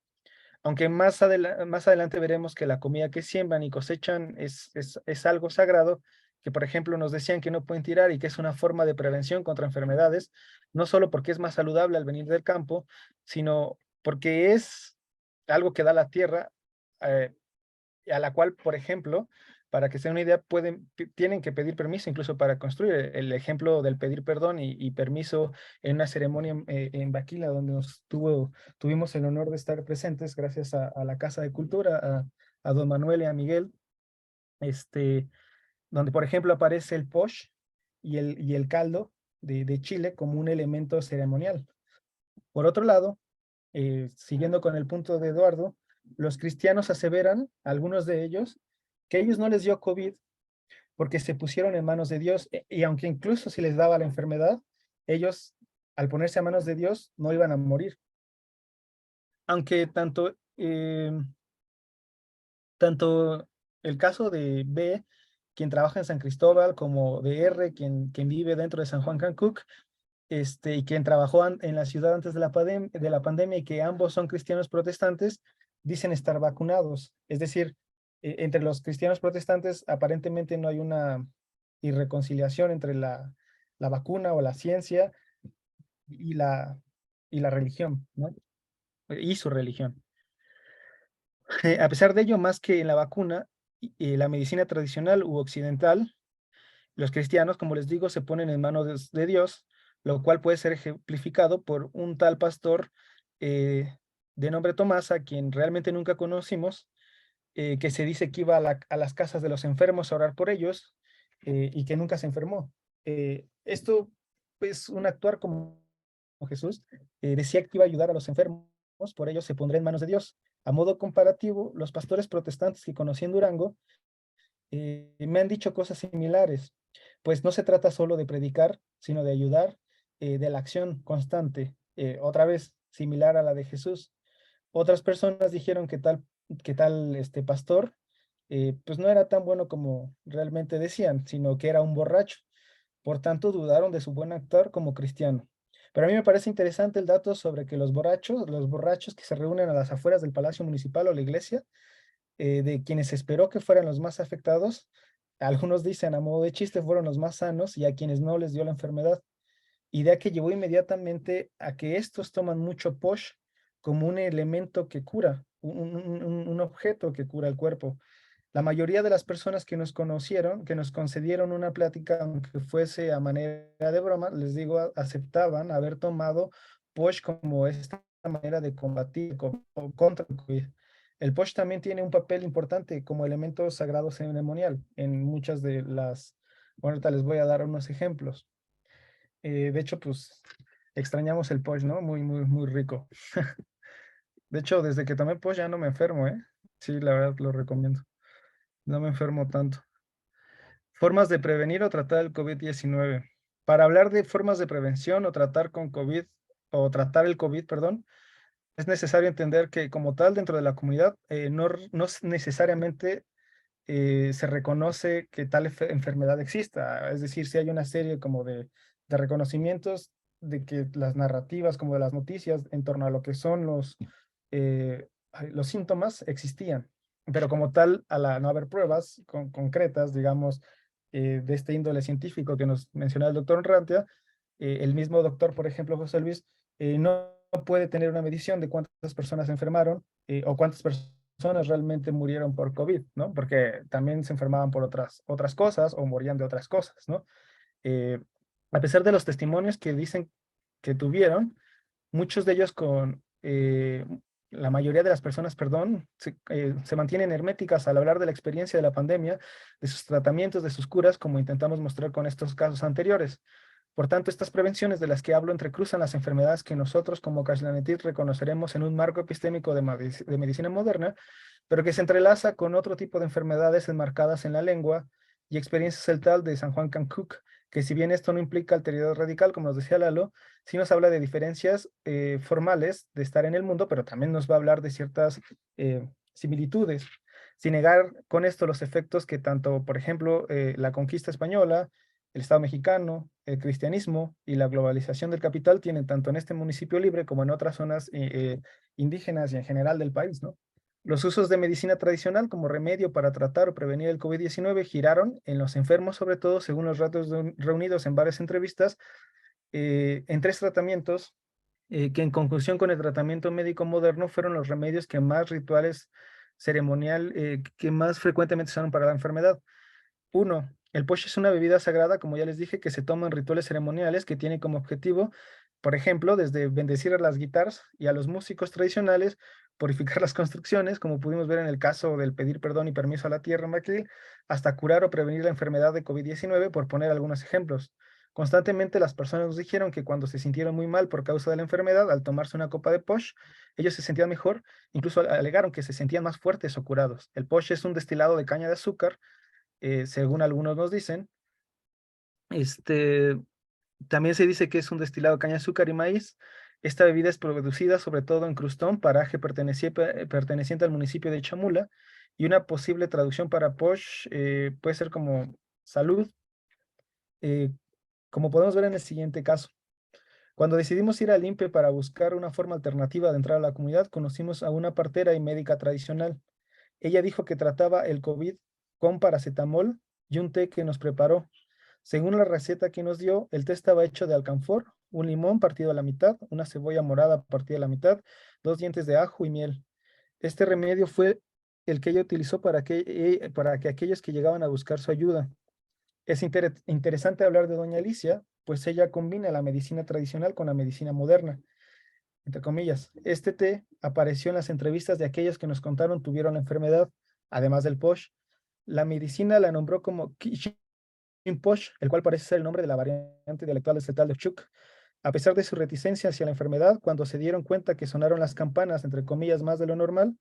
Aunque más adelante veremos que la comida que siembran y cosechan es algo sagrado, que por ejemplo nos decían que no pueden tirar y que es una forma de prevención contra enfermedades, no solo porque es más saludable al venir del campo, sino porque es algo que da la tierra, eh, a la cual, por ejemplo, para que se den una idea, tienen que pedir permiso incluso para construir. El ejemplo del pedir perdón y permiso en una ceremonia en Baquila, donde tuvimos el honor de estar presentes gracias a la Casa de Cultura, a don Manuel y a Miguel, donde por ejemplo aparece el posh y el caldo de Chile como un elemento ceremonial. Por otro lado, siguiendo con el punto de Eduardo, los cristianos aseveran, algunos de ellos, que a ellos no les dio COVID porque se pusieron en manos de Dios, y aunque incluso si les daba la enfermedad, ellos, al ponerse a manos de Dios, no iban a morir. Aunque tanto el caso de B, quien trabaja en San Cristóbal, como de R, quien vive dentro de San Juan Cancuc, y quien trabajó en la ciudad antes de la pandemia, y que ambos son cristianos protestantes, dicen estar vacunados. Es decir, entre los cristianos protestantes aparentemente no hay una irreconciliación entre la vacuna o la ciencia y la religión, ¿no? Y su religión. A pesar de ello, más que en la vacuna, la medicina tradicional u occidental, los cristianos, como les digo, se ponen en manos de Dios, lo cual puede ser ejemplificado por un tal pastor de nombre Tomás, a quien realmente nunca conocimos, que se dice que iba a las casas de los enfermos a orar por ellos y que nunca se enfermó. Esto es un actuar como Jesús. Decía que iba a ayudar a los enfermos, por ello se pondrá en manos de Dios. A modo comparativo, los pastores protestantes que conocí en Durango me han dicho cosas similares, pues no se trata solo de predicar, sino de ayudar, de la acción constante, otra vez similar a la de Jesús. Otras personas dijeron que tal pastor, pues no era tan bueno como realmente decían, sino que era un borracho. Por tanto, dudaron de su buen actuar como cristiano. Pero a mí me parece interesante el dato sobre que los borrachos que se reúnen a las afueras del Palacio Municipal o la iglesia, de quienes se esperó que fueran los más afectados, algunos dicen a modo de chiste fueron los más sanos y a quienes no les dio la enfermedad. Idea que llevó inmediatamente a que estos toman mucho posh como un elemento que cura, un objeto que cura el cuerpo. La mayoría de las personas que nos conocieron, que nos concedieron una plática, aunque fuese a manera de broma, les digo, aceptaban haber tomado posh como esta manera de combatir contra el COVID. El posh también tiene un papel importante como elemento sagrado ceremonial en muchas de las, bueno, ahorita les voy a dar unos ejemplos. De hecho, pues extrañamos el posh, ¿no? Muy, muy, muy rico. De hecho, desde que tomé posh ya no me enfermo, ¿eh? Sí, la verdad lo recomiendo. No me enfermo tanto. Formas de prevenir o tratar el COVID-19. Para hablar de formas de prevención o tratar con COVID, o tratar el COVID, perdón, es necesario entender que como tal dentro de la comunidad no necesariamente se reconoce que tal enfermedad exista. Es decir, si hay una serie como de reconocimientos de que las narrativas como de las noticias en torno a lo que son los síntomas existían. Pero como tal, no haber pruebas concretas, digamos, de este índole científico que nos mencionaba el doctor Rantia, el mismo doctor, por ejemplo, José Luis, no puede tener una medición de cuántas personas se enfermaron o cuántas personas realmente murieron por COVID, ¿no? Porque también se enfermaban por otras cosas o morían de otras cosas, ¿no? Eh, a pesar de los testimonios que dicen que tuvieron, muchos de ellos la mayoría de las personas, perdón, se mantienen herméticas al hablar de la experiencia de la pandemia, de sus tratamientos, de sus curas, como intentamos mostrar con estos casos anteriores. Por tanto, estas prevenciones de las que hablo entrecruzan las enfermedades que nosotros como Cashlanetit reconoceremos en un marco epistémico de medicina moderna, pero que se entrelaza con otro tipo de enfermedades enmarcadas en la lengua y experiencias celtal de San Juan Cancuc, que si bien esto no implica alteridad radical, como nos decía Lalo, sí nos habla de diferencias formales de estar en el mundo, pero también nos va a hablar de ciertas similitudes, sin negar con esto los efectos que tanto, por ejemplo, la conquista española, el Estado mexicano, el cristianismo y la globalización del capital tienen tanto en este municipio libre como en otras zonas indígenas y en general del país, ¿no? Los usos de medicina tradicional como remedio para tratar o prevenir el COVID-19 giraron en los enfermos, sobre todo según los datos reunidos en varias entrevistas, en tres tratamientos que en conclusión con el tratamiento médico moderno fueron los remedios que más rituales ceremonial, que más frecuentemente se usaron para la enfermedad. Uno, el posh es una bebida sagrada, como ya les dije, que se toma en rituales ceremoniales que tiene como objetivo, por ejemplo, desde bendecir a las guitarras y a los músicos tradicionales, purificar las construcciones, como pudimos ver en el caso del pedir perdón y permiso a la tierra en Maquil, hasta curar o prevenir la enfermedad de COVID-19, por poner algunos ejemplos. Constantemente las personas nos dijeron que cuando se sintieron muy mal por causa de la enfermedad, al tomarse una copa de posh, ellos se sentían mejor, incluso alegaron que se sentían más fuertes o curados. El posh es un destilado de caña de azúcar según algunos nos dicen. Este, también se dice que es un destilado de caña de azúcar y maíz. Esta bebida es producida sobre todo en Crustón, paraje perteneciente al municipio de Chamula, y una posible traducción para posh puede ser como salud, eh, como podemos ver en el siguiente caso. Cuando decidimos ir al INPE para buscar una forma alternativa de entrar a la comunidad, conocimos a una partera y médica tradicional. Ella dijo que trataba el COVID con paracetamol y un té que nos preparó. Según la receta que nos dio, el té estaba hecho de alcanfor, un limón partido a la mitad, una cebolla morada partida a la mitad, 2 dientes de ajo y miel. Este remedio fue el que ella utilizó para que aquellos que llegaban a buscar su ayuda. Es interesante hablar de doña Alicia, pues ella combina la medicina tradicional con la medicina moderna, entre comillas. Este té apareció en las entrevistas de aquellos que nos contaron tuvieron la enfermedad, además del POSH. La medicina la nombró como Kishin POSH, el cual parece ser el nombre de la variante dialectal de cetal de Chuk. A pesar de su reticencia hacia la enfermedad, cuando se dieron cuenta que sonaron las campanas, entre comillas, más de lo normal,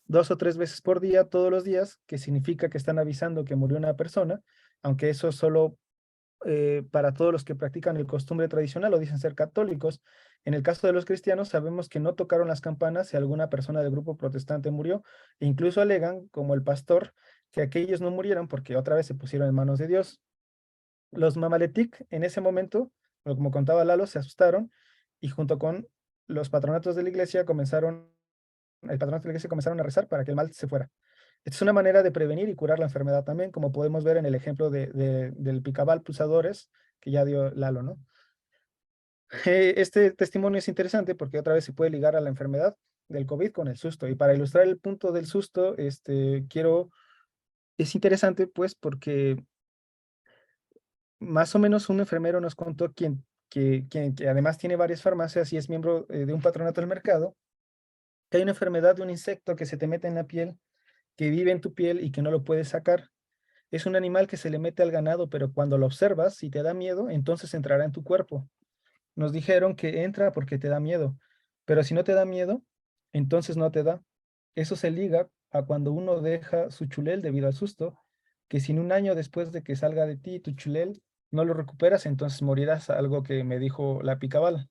2 o 3 veces por día, todos los días, que significa que están avisando que murió una persona, aunque eso solo para todos los que practican el costumbre tradicional o dicen ser católicos. En el caso de los cristianos, sabemos que no tocaron las campanas si alguna persona del grupo protestante murió, e incluso alegan, como el pastor, que aquellos no murieron porque otra vez se pusieron en manos de Dios. Los mamaletic en ese momento, como contaba Lalo, se asustaron y junto con los patronatos de la iglesia comenzaron a rezar para que el mal se fuera. Esta es una manera de prevenir y curar la enfermedad también, como podemos ver en el ejemplo del Picabal pulsadores que ya dio Lalo, ¿no? Este testimonio es interesante porque otra vez se puede ligar a la enfermedad del COVID con el susto. Y para ilustrar el punto del susto, es interesante pues porque más o menos un enfermero nos contó que además tiene varias farmacias y es miembro de un patronato del mercado, que hay una enfermedad de un insecto que se te mete en la piel, que vive en tu piel y que no lo puedes sacar. Es un animal que se le mete al ganado, pero cuando lo observas, si te da miedo, entonces entrará en tu cuerpo. Nos dijeron que entra porque te da miedo, pero si no te da miedo, entonces no te da. Eso se liga a cuando uno deja su chulel debido al susto, que si en un año después de que salga de ti tu chulel no lo recuperas, entonces morirás, algo que me dijo la picabala.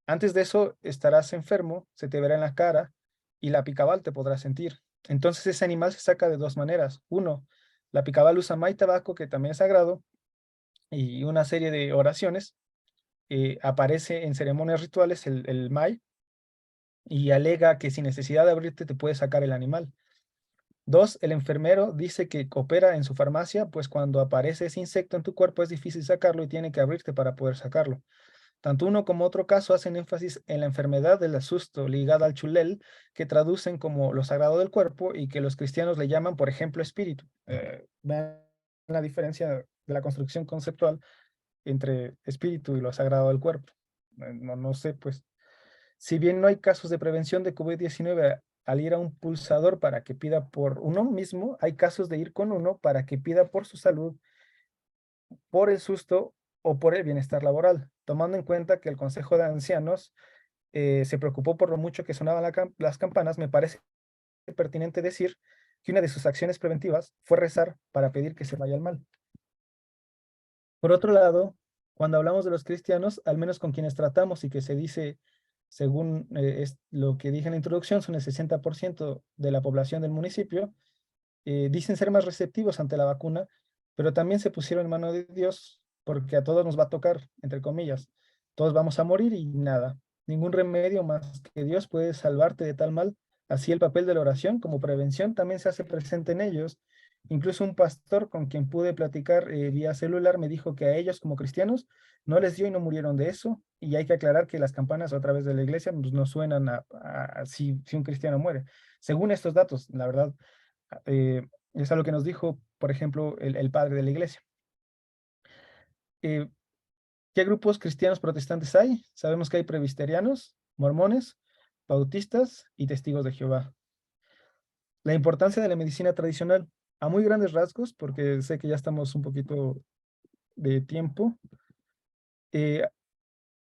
Antes de eso estarás enfermo, se te verá en la cara y la picabal te podrá sentir. Entonces ese animal se saca de 2 maneras. Uno, la picabal usa may tabaco, que también es sagrado, y una serie de oraciones. Aparece en ceremonias rituales el may y alega que sin necesidad de abrirte te puede sacar el animal. 2, el enfermero dice que opera en su farmacia, pues cuando aparece ese insecto en tu cuerpo es difícil sacarlo y tiene que abrirte para poder sacarlo. Tanto uno como otro caso hacen énfasis en la enfermedad del asusto ligada al chulel, que traducen como lo sagrado del cuerpo y que los cristianos le llaman, por ejemplo, espíritu. Vean la diferencia de la construcción conceptual entre espíritu y lo sagrado del cuerpo. No sé, pues, si bien no hay casos de prevención de COVID-19 al ir a un pulsador para que pida por uno mismo, hay casos de ir con uno para que pida por su salud, por el susto o por el bienestar laboral, tomando en cuenta que el Consejo de Ancianos se preocupó por lo mucho que sonaban las campanas. Me parece pertinente decir que una de sus acciones preventivas fue rezar para pedir que se vaya el mal. Por otro lado, cuando hablamos de los cristianos, al menos con quienes tratamos y que se dice, según es lo que dije en la introducción, son el 60% de la población del municipio, dicen ser más receptivos ante la vacuna, pero también se pusieron en mano de Dios porque a todos nos va a tocar, entre comillas. Todos vamos a morir y nada. Ningún remedio más que Dios puede salvarte de tal mal. Así el papel de la oración como prevención también se hace presente en ellos. Incluso un pastor con quien pude platicar vía celular me dijo que a ellos como cristianos no les dio y no murieron de eso. Y hay que aclarar que las campanas a través de la iglesia pues, no suenan si un cristiano muere. Según estos datos, la verdad, es algo que nos dijo, por ejemplo, el padre de la iglesia. ¿Qué grupos cristianos protestantes hay? Sabemos que hay presbiterianos, mormones, bautistas y testigos de Jehová. La importancia de la medicina tradicional, a muy grandes rasgos, porque sé que ya estamos un poquito de tiempo.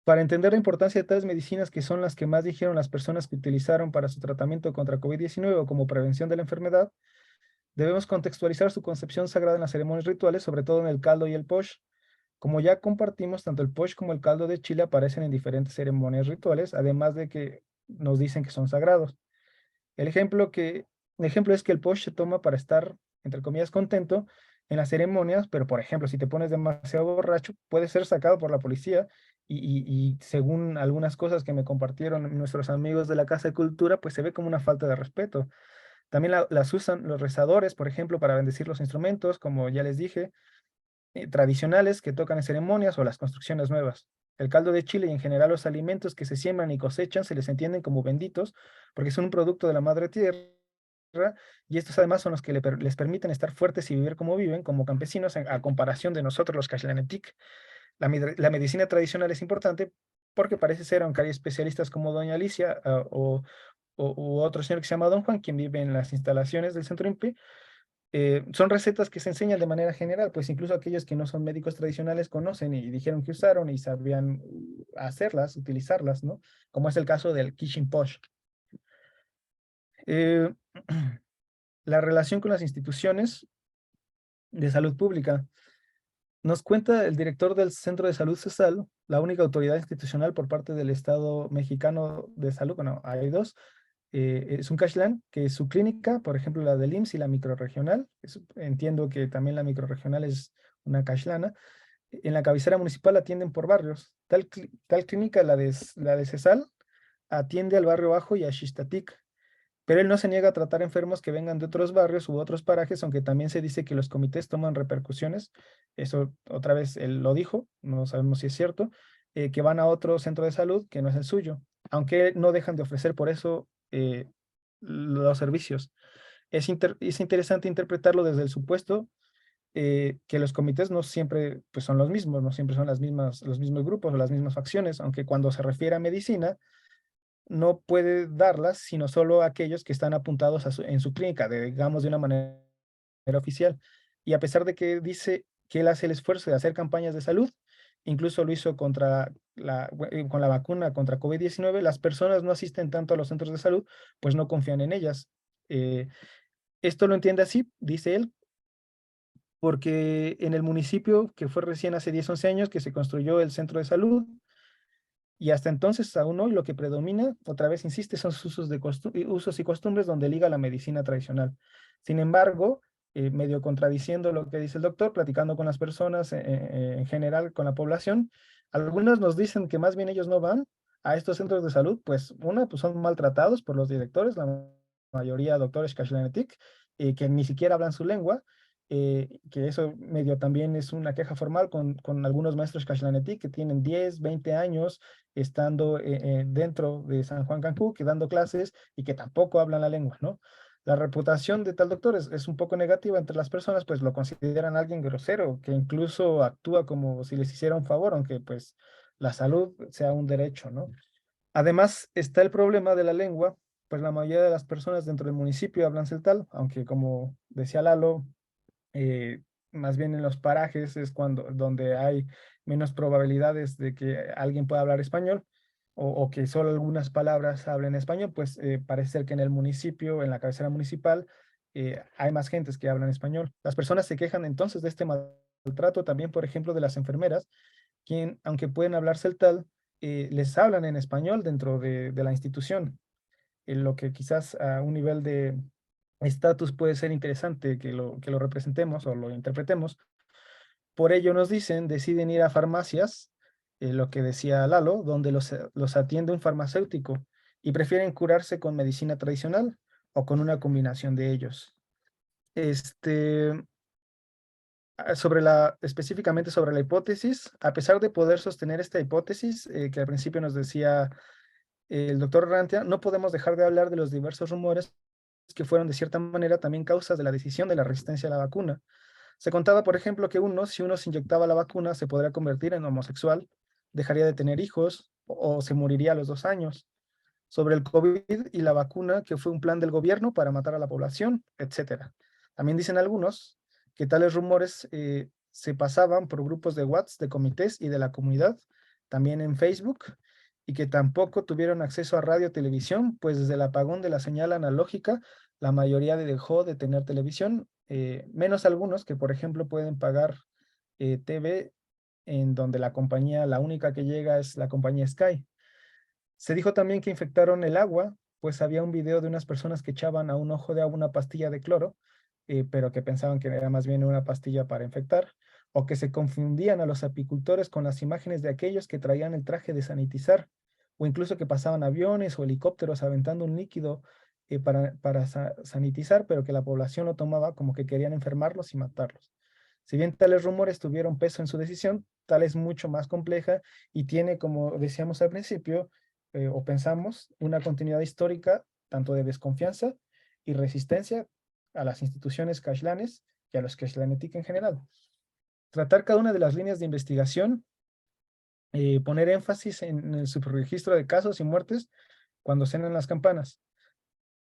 Para entender la importancia de tales medicinas, que son las que más dijeron las personas que utilizaron para su tratamiento contra COVID-19 o como prevención de la enfermedad, debemos contextualizar su concepción sagrada en las ceremonias rituales, sobre todo en el caldo y el posh. Como ya compartimos, tanto el posh como el caldo de chile aparecen en diferentes ceremonias rituales, además de que nos dicen que son sagrados. El ejemplo es que el posh se toma para estar, entre comillas, contento en las ceremonias, pero por ejemplo, si te pones demasiado borracho, puedes ser sacado por la policía y según algunas cosas que me compartieron nuestros amigos de la Casa de Cultura, pues se ve como una falta de respeto. También las usan los rezadores, por ejemplo, para bendecir los instrumentos, como ya les dije, tradicionales que tocan en ceremonias o las construcciones nuevas. El caldo de chile y en general los alimentos que se siembran y cosechan se les entienden como benditos porque son un producto de la madre tierra y estos además son los que les permiten estar fuertes y vivir como viven como campesinos a comparación de nosotros los Caxlanetic. La medicina tradicional es importante porque parece ser, aunque hay especialistas como doña Alicia u otro señor que se llama Don Juan, quien vive en las instalaciones del Centro INPI, son recetas que se enseñan de manera general, pues incluso aquellos que no son médicos tradicionales conocen y dijeron que usaron y sabían hacerlas, utilizarlas, ¿no? Como es el caso del Kishin Posh. La relación con las instituciones de salud pública. Nos cuenta el director del Centro de Salud CESAL, la única autoridad institucional por parte del Estado mexicano de salud, bueno, hay dos, es un Cashlan, que es su clínica, por ejemplo, la del IMSS y la microrregional. Entiendo que también la microrregional es una Cashlana. En la cabecera municipal atienden por barrios. Tal clínica, la de CESAL, atiende al barrio bajo y a Xistatic. Pero él no se niega a tratar enfermos que vengan de otros barrios u otros parajes, aunque también se dice que los comités toman repercusiones. Eso otra vez él lo dijo, no sabemos si es cierto, que van a otro centro de salud que no es el suyo, aunque no dejan de ofrecer por eso los servicios. Es interesante interpretarlo desde el supuesto que los comités no siempre pues, son los mismos, no siempre son los mismos grupos o las mismas facciones, aunque cuando se refiere a medicina, no puede darlas, sino solo a aquellos que están apuntados en su clínica, digamos de una manera oficial. Y a pesar de que dice que él hace el esfuerzo de hacer campañas de salud, incluso lo hizo con la vacuna contra COVID-19, las personas no asisten tanto a los centros de salud, pues no confían en ellas. Esto lo entiende así, dice él, porque en el municipio, que fue recién hace 10, 11 años, que se construyó el centro de salud, y hasta entonces, aún hoy, lo que predomina, otra vez insiste, son sus usos y costumbres donde liga la medicina tradicional. Sin embargo, medio contradiciendo lo que dice el doctor, platicando con las personas en general, con la población, algunos nos dicen que más bien ellos no van a estos centros de salud, pues pues son maltratados por los directores, la mayoría doctores Kashlanetik, que ni siquiera hablan su lengua, que eso medio también es una queja formal con algunos maestros Kashlanetik que tienen 10, 20 años estando dentro de San Juan Cancún, que dando clases y que tampoco hablan la lengua, ¿no? La reputación de tal doctor es un poco negativa entre las personas, pues lo consideran alguien grosero, que incluso actúa como si les hiciera un favor, aunque pues la salud sea un derecho, ¿no? Además está el problema de la lengua, pues la mayoría de las personas dentro del municipio hablan celtal, aunque como decía Lalo, eh, más bien en los parajes es donde hay menos probabilidades de que alguien pueda hablar español o que solo algunas palabras hablen español, pues parece ser que en el municipio, en la cabecera municipal, hay más gentes que hablan español. Las personas se quejan entonces de este maltrato también, por ejemplo, de las enfermeras, quien, aunque pueden hablar celtal, les hablan en español dentro de la institución, en lo que quizás a un nivel de estatus puede ser interesante que lo representemos o lo interpretemos. Por ello nos dicen, deciden ir a farmacias, lo que decía Lalo, donde los atiende un farmacéutico y prefieren curarse con medicina tradicional o con una combinación de ellos. Específicamente sobre la hipótesis, a pesar de poder sostener esta hipótesis, que al principio nos decía el doctor Rantia, no podemos dejar de hablar de los diversos rumores que fueron de cierta manera también causas de la decisión de la resistencia a la vacuna. Se contaba, por ejemplo, que si uno se inyectaba la vacuna, se podría convertir en homosexual, dejaría de tener hijos o se moriría a los 2 años. Sobre el COVID y la vacuna, que fue un plan del gobierno para matar a la población, etc. También dicen algunos que tales rumores se pasaban por grupos de WhatsApp, de comités y de la comunidad, también en Facebook, y que tampoco tuvieron acceso a radio o televisión, pues desde el apagón de la señal analógica, la mayoría dejó de tener televisión, menos algunos que, por ejemplo, pueden pagar TV, en donde la única que llega es la compañía Sky. Se dijo también que infectaron el agua, pues había un video de unas personas que echaban a un ojo de agua una pastilla de cloro, pero que pensaban que era más bien una pastilla para infectar, o que se confundían a los apicultores con las imágenes de aquellos que traían el traje de sanitizar, o incluso que pasaban aviones o helicópteros aventando un líquido para sanitizar, pero que la población lo tomaba como que querían enfermarlos y matarlos. Si bien tales rumores tuvieron peso en su decisión, tal es mucho más compleja y tiene, como decíamos al principio, o pensamos, una continuidad histórica tanto de desconfianza y resistencia a las instituciones cashlanes y a los cashlanetic en general. Tratar cada una de las líneas de investigación, poner énfasis en el subregistro de casos y muertes cuando suenan las campanas.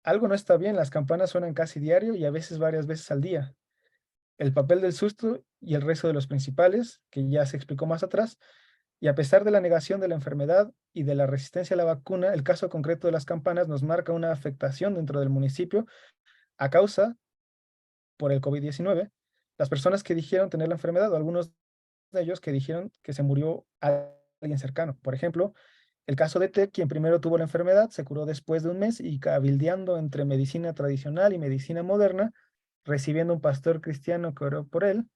Algo no está bien, las campanas suenan casi diario y a veces varias veces al día. El papel del susto y el resto de los principales, que ya se explicó más atrás, Y a pesar de la negación de la enfermedad y de la resistencia a la vacuna, el caso concreto de las campanas nos marca una afectación dentro del municipio a causa por el COVID-19. Las personas que dijeron tener la enfermedad, o algunos de ellos que dijeron que se murió alguien cercano. Por ejemplo, el caso de T, quien primero tuvo la enfermedad, se curó después de un mes y cabildeando entre medicina tradicional y medicina moderna, recibiendo un pastor cristiano que oró por él,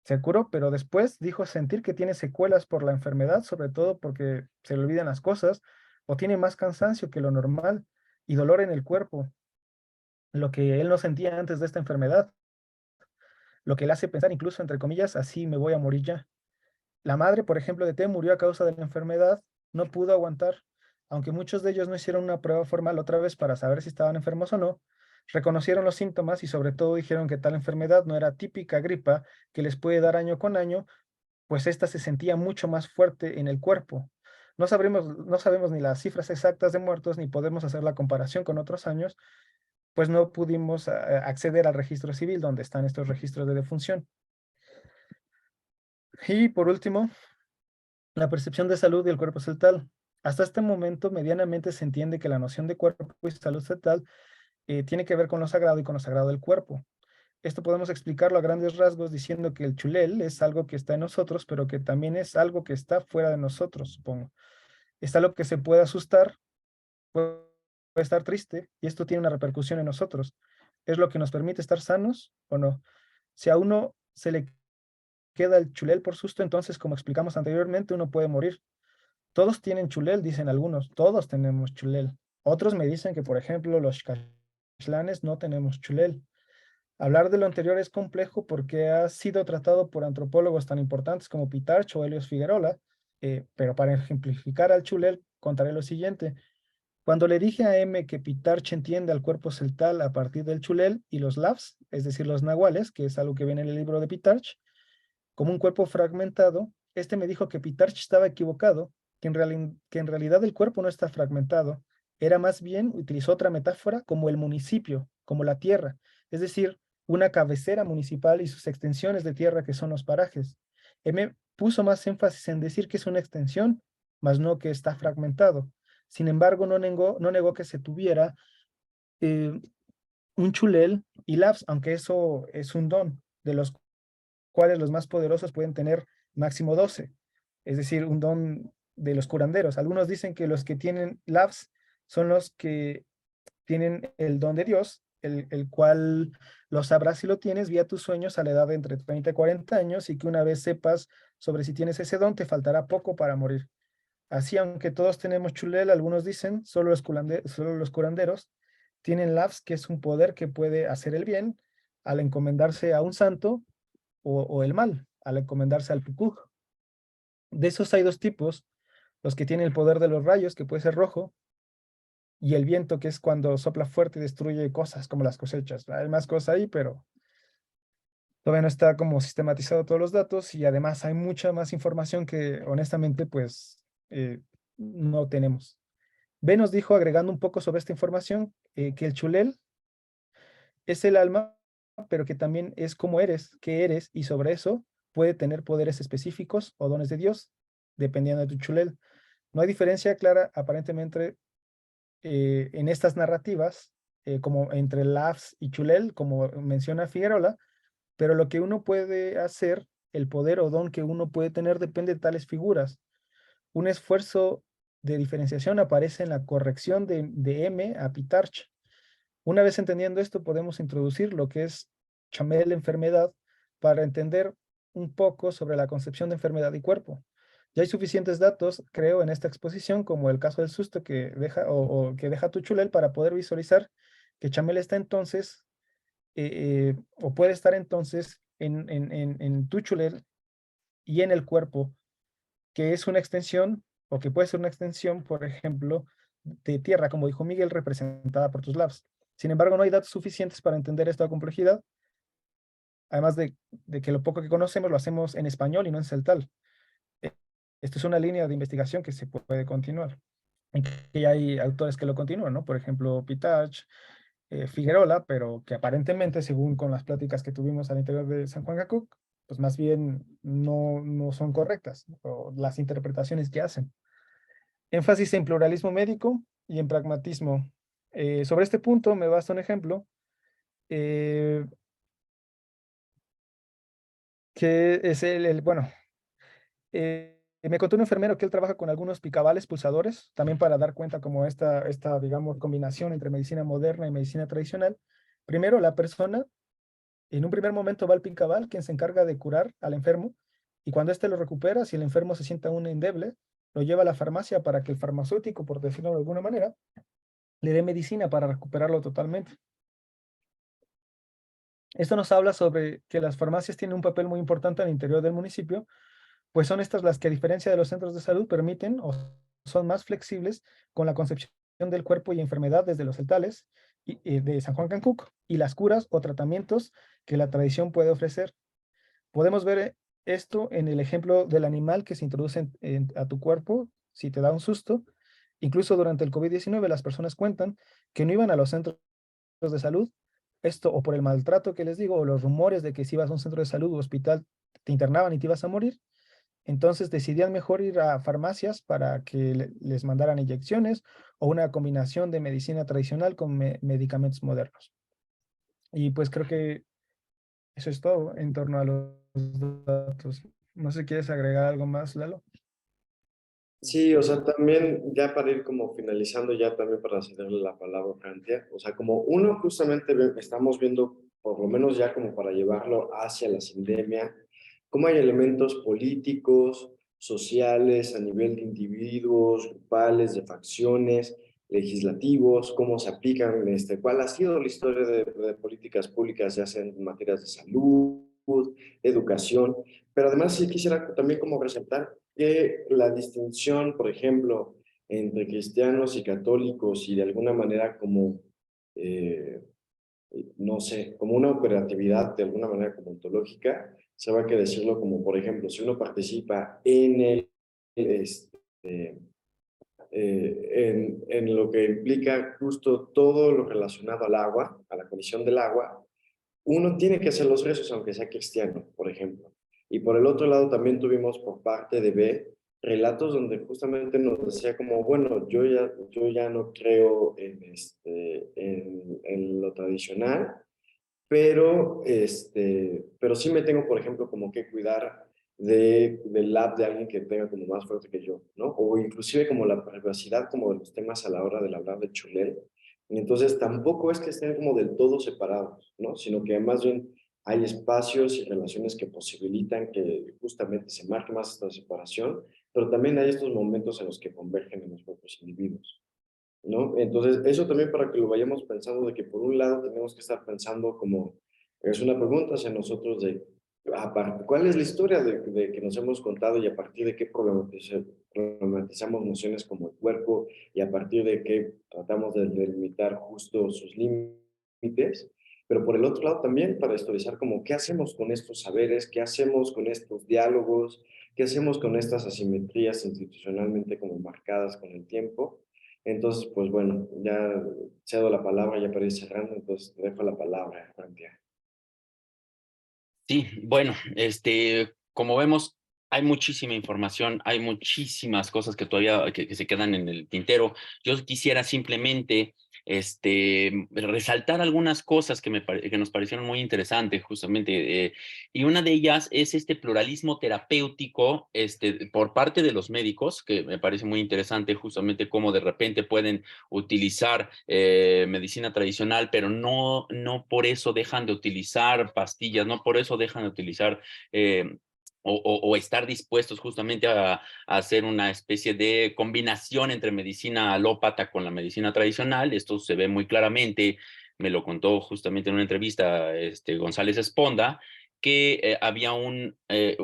se curó, pero después dijo sentir que tiene secuelas por la enfermedad, sobre todo porque se le olvidan las cosas o tiene más cansancio que lo normal y dolor en el cuerpo, lo que él no sentía antes de esta enfermedad, lo que le hace pensar incluso, entre comillas, así me voy a morir ya. La madre, por ejemplo, de T murió a causa de la enfermedad, no pudo aguantar, aunque muchos de ellos no hicieron una prueba formal otra vez para saber si estaban enfermos o no, reconocieron los síntomas y sobre todo dijeron que tal enfermedad no era típica gripa que les puede dar año con año, pues esta se sentía mucho más fuerte en el cuerpo. No sabemos ni las cifras exactas de muertos ni podemos hacer la comparación con otros años, pues no pudimos acceder al registro civil donde están estos registros de defunción. Y por último, la percepción de salud y el cuerpo celtal. Hasta este momento, medianamente se entiende que la noción de cuerpo y salud celtal tiene que ver con lo sagrado y con lo sagrado del cuerpo. Esto podemos explicarlo a grandes rasgos diciendo que el chulel es algo que está en nosotros, pero que también es algo que está fuera de nosotros, supongo. Está lo que se puede asustar, puede estar triste, y esto tiene una repercusión en nosotros. ¿Es lo que nos permite estar sanos o no? Si a uno se le queda el chulel por susto, entonces, como explicamos anteriormente, uno puede morir. Todos tienen chulel, dicen algunos, todos tenemos chulel. Otros me dicen que, por ejemplo, los caxlanes no tenemos chulel. Hablar de lo anterior es complejo porque ha sido tratado por antropólogos tan importantes como Pitarch o Helios Figuerola, pero para ejemplificar al chulel contaré lo siguiente. Cuando le dije a M que Pitarch entiende al cuerpo celtal a partir del chulel y los lavs, es decir, los nahuales, que es algo que viene en el libro de Pitarch, como un cuerpo fragmentado, este me dijo que Pitarch estaba equivocado, que en realidad el cuerpo no está fragmentado, era más bien, utilizó otra metáfora, como el municipio, como la tierra, es decir, una cabecera municipal y sus extensiones de tierra que son los parajes. M puso más énfasis en decir que es una extensión, más no que está fragmentado. Sin embargo, no negó que se tuviera eh, un chulel y labs, aunque eso es un don, de los cuales los más poderosos pueden tener máximo 12, es decir, un don de los curanderos. Algunos dicen que los que tienen labs son los que tienen el don de Dios, el cual lo sabrás si lo tienes vía tus sueños a la edad de entre 30 y 40 años y que una vez sepas sobre si tienes ese don, te faltará poco para morir. Así, aunque todos tenemos chulel, algunos dicen, solo los curanderos tienen labs, que es un poder que puede hacer el bien al encomendarse a un santo o el mal, al encomendarse al pucú. De esos hay dos tipos, los que tienen el poder de los rayos, que puede ser rojo, y el viento, que es cuando sopla fuerte y destruye cosas como las cosechas. Hay más cosas ahí, pero todavía no está como sistematizado todos los datos y además hay mucha más información que honestamente pues no tenemos. B nos dijo, agregando un poco sobre esta información, que el chulel es el alma, pero que también es como eres, qué eres, y sobre eso puede tener poderes específicos o dones de Dios, dependiendo de tu chulel. No hay diferencia clara aparentemente en estas narrativas, como entre Labs y chulel, como menciona Figueroa, pero lo que uno puede hacer, el poder o don que uno puede tener depende de tales figuras. Un esfuerzo de diferenciación aparece en la corrección de M a Pitarch. Una vez entendiendo esto, podemos introducir lo que es Chamel enfermedad para entender un poco sobre la concepción de enfermedad y cuerpo. Ya hay suficientes datos, creo, en esta exposición, como el caso del susto que deja o que deja tu chulel para poder visualizar que Chamel está entonces, o puede estar entonces en tu chulel y en el cuerpo, que es una extensión, o que puede ser una extensión, por ejemplo, de tierra, como dijo Miguel, representada por tus labs. Sin embargo, no hay datos suficientes para entender esta complejidad, además de que lo poco que conocemos lo hacemos en español y no en celtal. Esto es una línea de investigación que se puede continuar. Y hay autores que lo continúan, ¿no? Por ejemplo, Pitach, Figueroa, pero que aparentemente, según con las pláticas que tuvimos al interior de San Juan Cacuc, pues más bien no son correctas, o las interpretaciones que hacen. Énfasis en pluralismo médico y en pragmatismo. Sobre este punto me basta un ejemplo, eh, que es bueno, me contó un enfermero que él trabaja con algunos picabales pulsadores, también para dar cuenta como esta, digamos, combinación entre medicina moderna y medicina tradicional. Primero, la persona en un primer momento va al picabal, quien se encarga de curar al enfermo, y cuando éste lo recupera, si el enfermo se siente aún endeble, lo lleva a la farmacia para que el farmacéutico, por decirlo de alguna manera, le dé medicina para recuperarlo totalmente. Esto nos habla sobre que las farmacias tienen un papel muy importante al interior del municipio, pues son estas las que, a diferencia de los centros de salud, permiten o son más flexibles con la concepción del cuerpo y enfermedad desde los celtales de San Juan Cancuc y las curas o tratamientos que la tradición puede ofrecer. Podemos ver esto en el ejemplo del animal que se introduce a tu cuerpo si te da un susto. Incluso durante el COVID-19 las personas cuentan que no iban a los centros de salud, esto o por el maltrato que les digo, o los rumores de que si ibas a un centro de salud o hospital te internaban y te ibas a morir. Entonces decidían mejor ir a farmacias para que les mandaran inyecciones o una combinación de medicina tradicional con medicamentos modernos. Y pues creo que eso es todo en torno a los datos. No sé si quieres agregar algo más, Lalo. Sí, o sea, también ya para ir como finalizando, ya también para cederle la palabra a Francia, o sea, como uno justamente estamos viendo, por lo menos ya como para llevarlo hacia la sindemia, cómo hay elementos políticos, sociales, a nivel de individuos, grupales, de facciones, legislativos, cómo se aplican, cuál ha sido la historia de políticas públicas, ya sea en materias de salud, educación, pero además sí quisiera también como resaltar que la distinción, por ejemplo, entre cristianos y católicos y de alguna manera como, no sé, como una operatividad de alguna manera como ontológica, se va a que decirlo como, por ejemplo, si uno participa en en lo que implica justo todo lo relacionado al agua, a la condición del agua, uno tiene que hacer los rezos aunque sea cristiano, por ejemplo. Y por el otro lado también tuvimos por parte de B relatos donde justamente nos decía como, bueno, yo ya no creo en lo tradicional, pero sí me tengo, por ejemplo, como que cuidar del lab de alguien que tenga como más fuerte que yo, ¿no? O inclusive como la privacidad como de los temas a la hora de hablar de Chulel. Y entonces tampoco es que estén como del todo separados, ¿no? Sino que más bien hay espacios y relaciones que posibilitan que justamente se marque más esta separación, pero también hay estos momentos en los que convergen en los propios individuos, ¿no? Entonces, eso también para que lo vayamos pensando de que por un lado tenemos que estar pensando como, es una pregunta hacia nosotros de, ¿cuál es la historia de que nos hemos contado y a partir de qué problematizamos nociones como el cuerpo y a partir de qué tratamos de delimitar justo sus límites? Pero por el otro lado también para historizar como qué hacemos con estos saberes, qué hacemos con estos diálogos, qué hacemos con estas asimetrías institucionalmente como marcadas con el tiempo. Entonces, pues bueno, ya cedo la palabra ya para ir cerrando, entonces te dejo la palabra, Francia. Sí, bueno, como vemos, hay muchísima información, hay muchísimas cosas que todavía que se quedan en el tintero. Yo quisiera simplemente resaltar algunas cosas que nos parecieron muy interesantes, justamente, y una de ellas es este pluralismo terapéutico por parte de los médicos, que me parece muy interesante, justamente cómo de repente pueden utilizar medicina tradicional, pero no por eso dejan de utilizar pastillas, no por eso dejan de utilizar o estar dispuestos justamente a hacer una especie de combinación entre medicina alópata con la medicina tradicional. Esto se ve muy claramente, me lo contó justamente en una entrevista González Esponda, que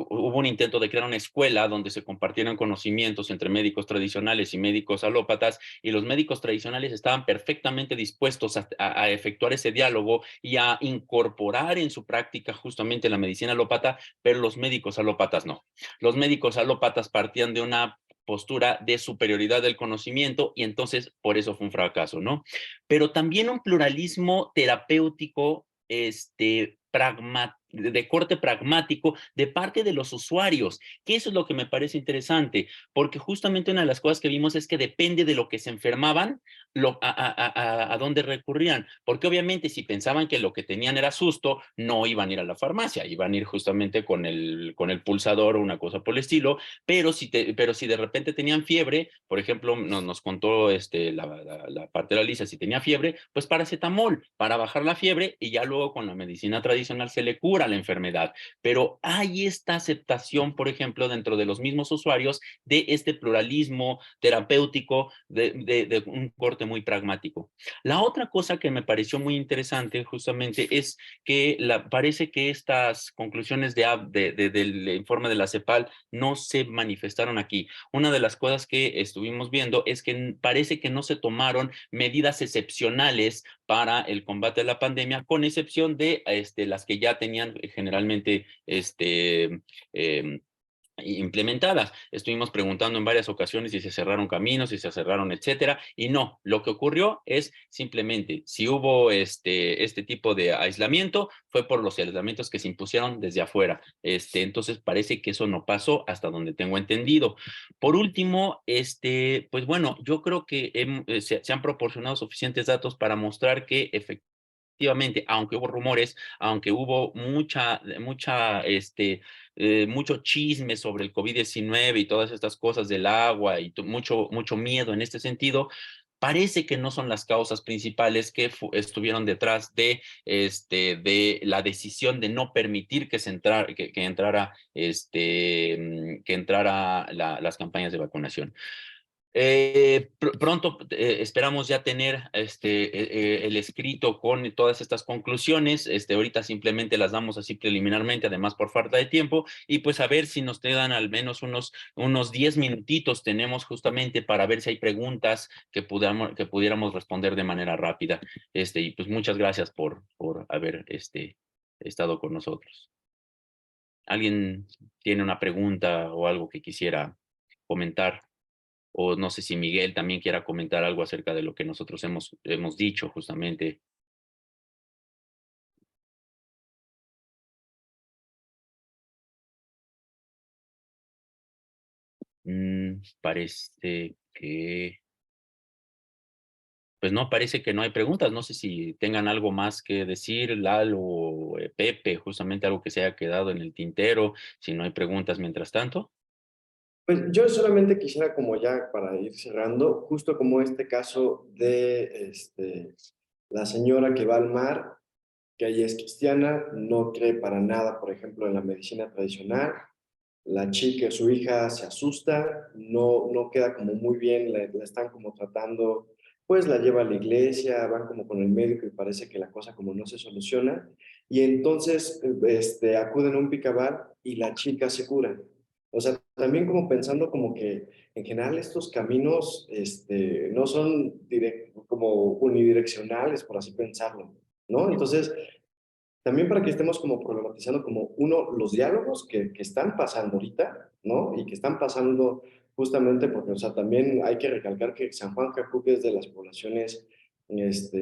hubo un intento de crear una escuela donde se compartieran conocimientos entre médicos tradicionales y médicos alópatas, y los médicos tradicionales estaban perfectamente dispuestos a efectuar ese diálogo y a incorporar en su práctica justamente la medicina alópata, pero los médicos alópatas no. Los médicos alópatas partían de una postura de superioridad del conocimiento y entonces por eso fue un fracaso, ¿no? Pero también un pluralismo terapéutico de corte pragmático de parte de los usuarios, que eso es lo que me parece interesante, porque justamente una de las cosas que vimos es que depende de lo que se enfermaban, a dónde recurrían, porque obviamente si pensaban que lo que tenían era susto, no iban a ir a la farmacia, iban a ir justamente con el pulsador o una cosa por el estilo, pero si de repente tenían fiebre, por ejemplo, nos contó la parte de la Lisa, si tenía fiebre, pues paracetamol para bajar la fiebre y ya luego con la medicina tradicional se le cura la enfermedad. Pero hay esta aceptación, por ejemplo, dentro de los mismos usuarios de este pluralismo terapéutico de un corte muy pragmático. La otra cosa que me pareció muy interesante justamente es que parece que estas conclusiones del informe de la CEPAL no se manifestaron aquí. Una de las cosas que estuvimos viendo es que parece que no se tomaron medidas excepcionales para el combate a la pandemia, con excepción de las que ya tenían generalmente implementadas. Estuvimos preguntando en varias ocasiones si se cerraron caminos, si se cerraron, etcétera, y no, lo que ocurrió es simplemente, si hubo este tipo de aislamiento, fue por los aislamientos que se impusieron desde afuera. Entonces parece que eso no pasó hasta donde tengo entendido. Por último, pues bueno, yo creo que se han proporcionado suficientes datos para mostrar que efectivamente, aunque hubo rumores, aunque hubo mucho chisme sobre el COVID-19 y todas estas cosas del agua y mucho miedo en este sentido, parece que no son las causas principales que estuvieron detrás de la decisión de no permitir que entrara las campañas de vacunación. Pronto esperamos ya tener el escrito con todas estas conclusiones. Ahorita simplemente las damos así preliminarmente, además por falta de tiempo, y pues a ver si nos quedan al menos unos 10 minutitos tenemos justamente para ver si hay preguntas que pudiéramos responder de manera rápida. Y pues muchas gracias por haber estado con nosotros. ¿Alguien tiene una pregunta o algo que quisiera comentar? O no sé si Miguel también quiera comentar algo acerca de lo que nosotros hemos dicho justamente. Parece que... Pues no, parece que no hay preguntas. No sé si tengan algo más que decir, Lalo o Pepe, justamente algo que se haya quedado en el tintero, si no hay preguntas mientras tanto. Pues yo solamente quisiera como ya para ir cerrando, justo como este caso de la señora que va al mar, que ella es cristiana, no cree para nada, por ejemplo, en la medicina tradicional. La chica, su hija se asusta, no queda como muy bien, la están como tratando, pues la lleva a la iglesia, van como con el médico y parece que la cosa como no se soluciona. Y entonces acuden a un picabal y la chica se cura. O sea, también como pensando como que en general estos caminos no son como unidireccionales, por así pensarlo, ¿no? Entonces, también para que estemos como problematizando como uno, los diálogos que están pasando ahorita, ¿no? Y que están pasando justamente porque, o sea, también hay que recalcar que San Juan Cacuque es de las poblaciones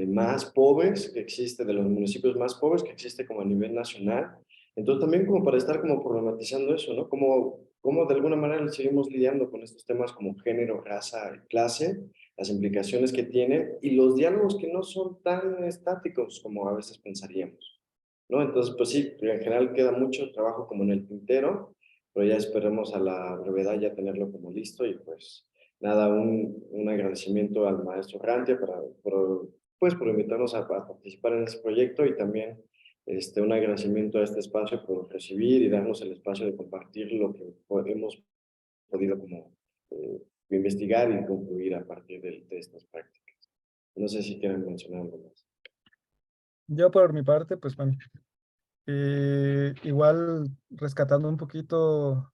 más pobres que existe, de los municipios más pobres que existe como a nivel nacional. Entonces también como para estar como problematizando eso, ¿no? Como de alguna manera seguimos lidiando con estos temas como género, raza y clase, las implicaciones que tienen y los diálogos que no son tan estáticos como a veces pensaríamos, ¿no? Entonces, pues sí, en general queda mucho trabajo como en el tintero, pero ya esperemos a la brevedad ya tenerlo como listo y pues nada, un agradecimiento al maestro Rantia por invitarnos a participar en este proyecto y también un agradecimiento a este espacio por recibir y darnos el espacio de compartir lo que hemos podido como investigar y concluir a partir de estas prácticas. No sé si quieren mencionar algo más. Yo por mi parte, pues bueno, igual rescatando un poquito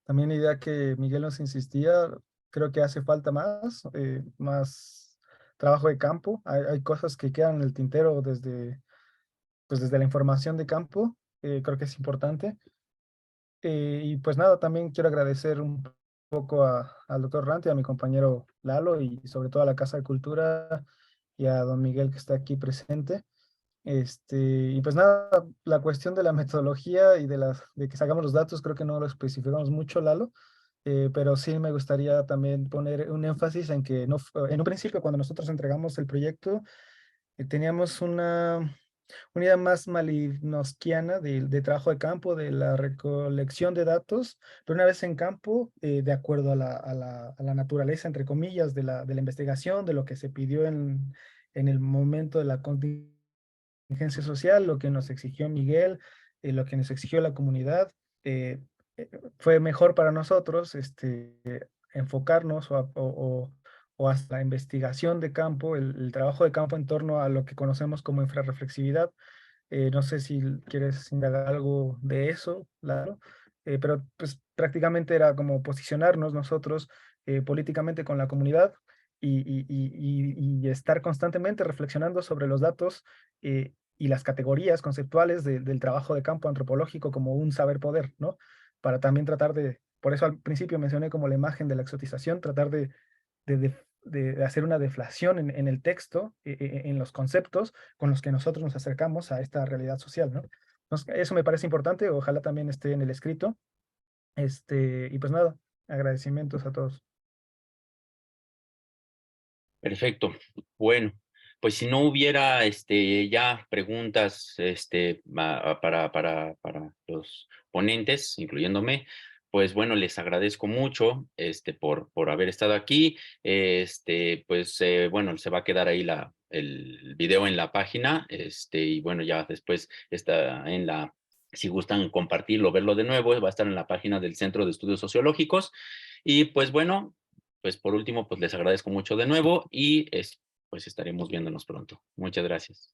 también la idea que Miguel nos insistía, creo que hace falta más trabajo de campo. Hay cosas que quedan en el tintero pues desde la información de campo, creo que es importante. Y pues nada, también quiero agradecer un poco al doctor Ranti, a mi compañero Lalo y sobre todo a la Casa de Cultura y a don Miguel que está aquí presente. Y pues nada, la cuestión de la metodología y de que sacamos los datos, creo que no lo especificamos mucho, Lalo, pero sí me gustaría también poner un énfasis en que en un principio, cuando nosotros entregamos el proyecto, teníamos una idea más malinowskiana de trabajo de campo, de la recolección de datos, pero una vez en campo, de acuerdo a la naturaleza, entre comillas, de la investigación, de lo que se pidió en el momento de la contingencia social, lo que nos exigió Miguel, lo que nos exigió la comunidad, eh, fue mejor para nosotros enfocarnos o hasta la investigación de campo, el trabajo de campo en torno a lo que conocemos como infrarreflexividad. No sé si quieres indagar algo de eso, claro, pero pues prácticamente era como posicionarnos nosotros políticamente con la comunidad y estar constantemente reflexionando sobre los datos y las categorías conceptuales del trabajo de campo antropológico como un saber poder, ¿no? Para también tratar por eso al principio mencioné como la imagen de la exotización, tratar de hacer una deflación en el texto, en los conceptos con los que nosotros nos acercamos a esta realidad social, ¿no? Entonces, eso me parece importante, ojalá también esté en el escrito. Y pues nada, agradecimientos a todos. Perfecto. Bueno, pues si no hubiera ya preguntas para los ponentes, incluyéndome, pues bueno, les agradezco mucho por haber estado aquí. Bueno, se va a quedar ahí el video en la página, y bueno, ya después está si gustan compartirlo, verlo de nuevo, va a estar en la página del Centro de Estudios Sociológicos. Y pues bueno, pues por último, pues les agradezco mucho de nuevo y pues estaremos viéndonos pronto. Muchas gracias.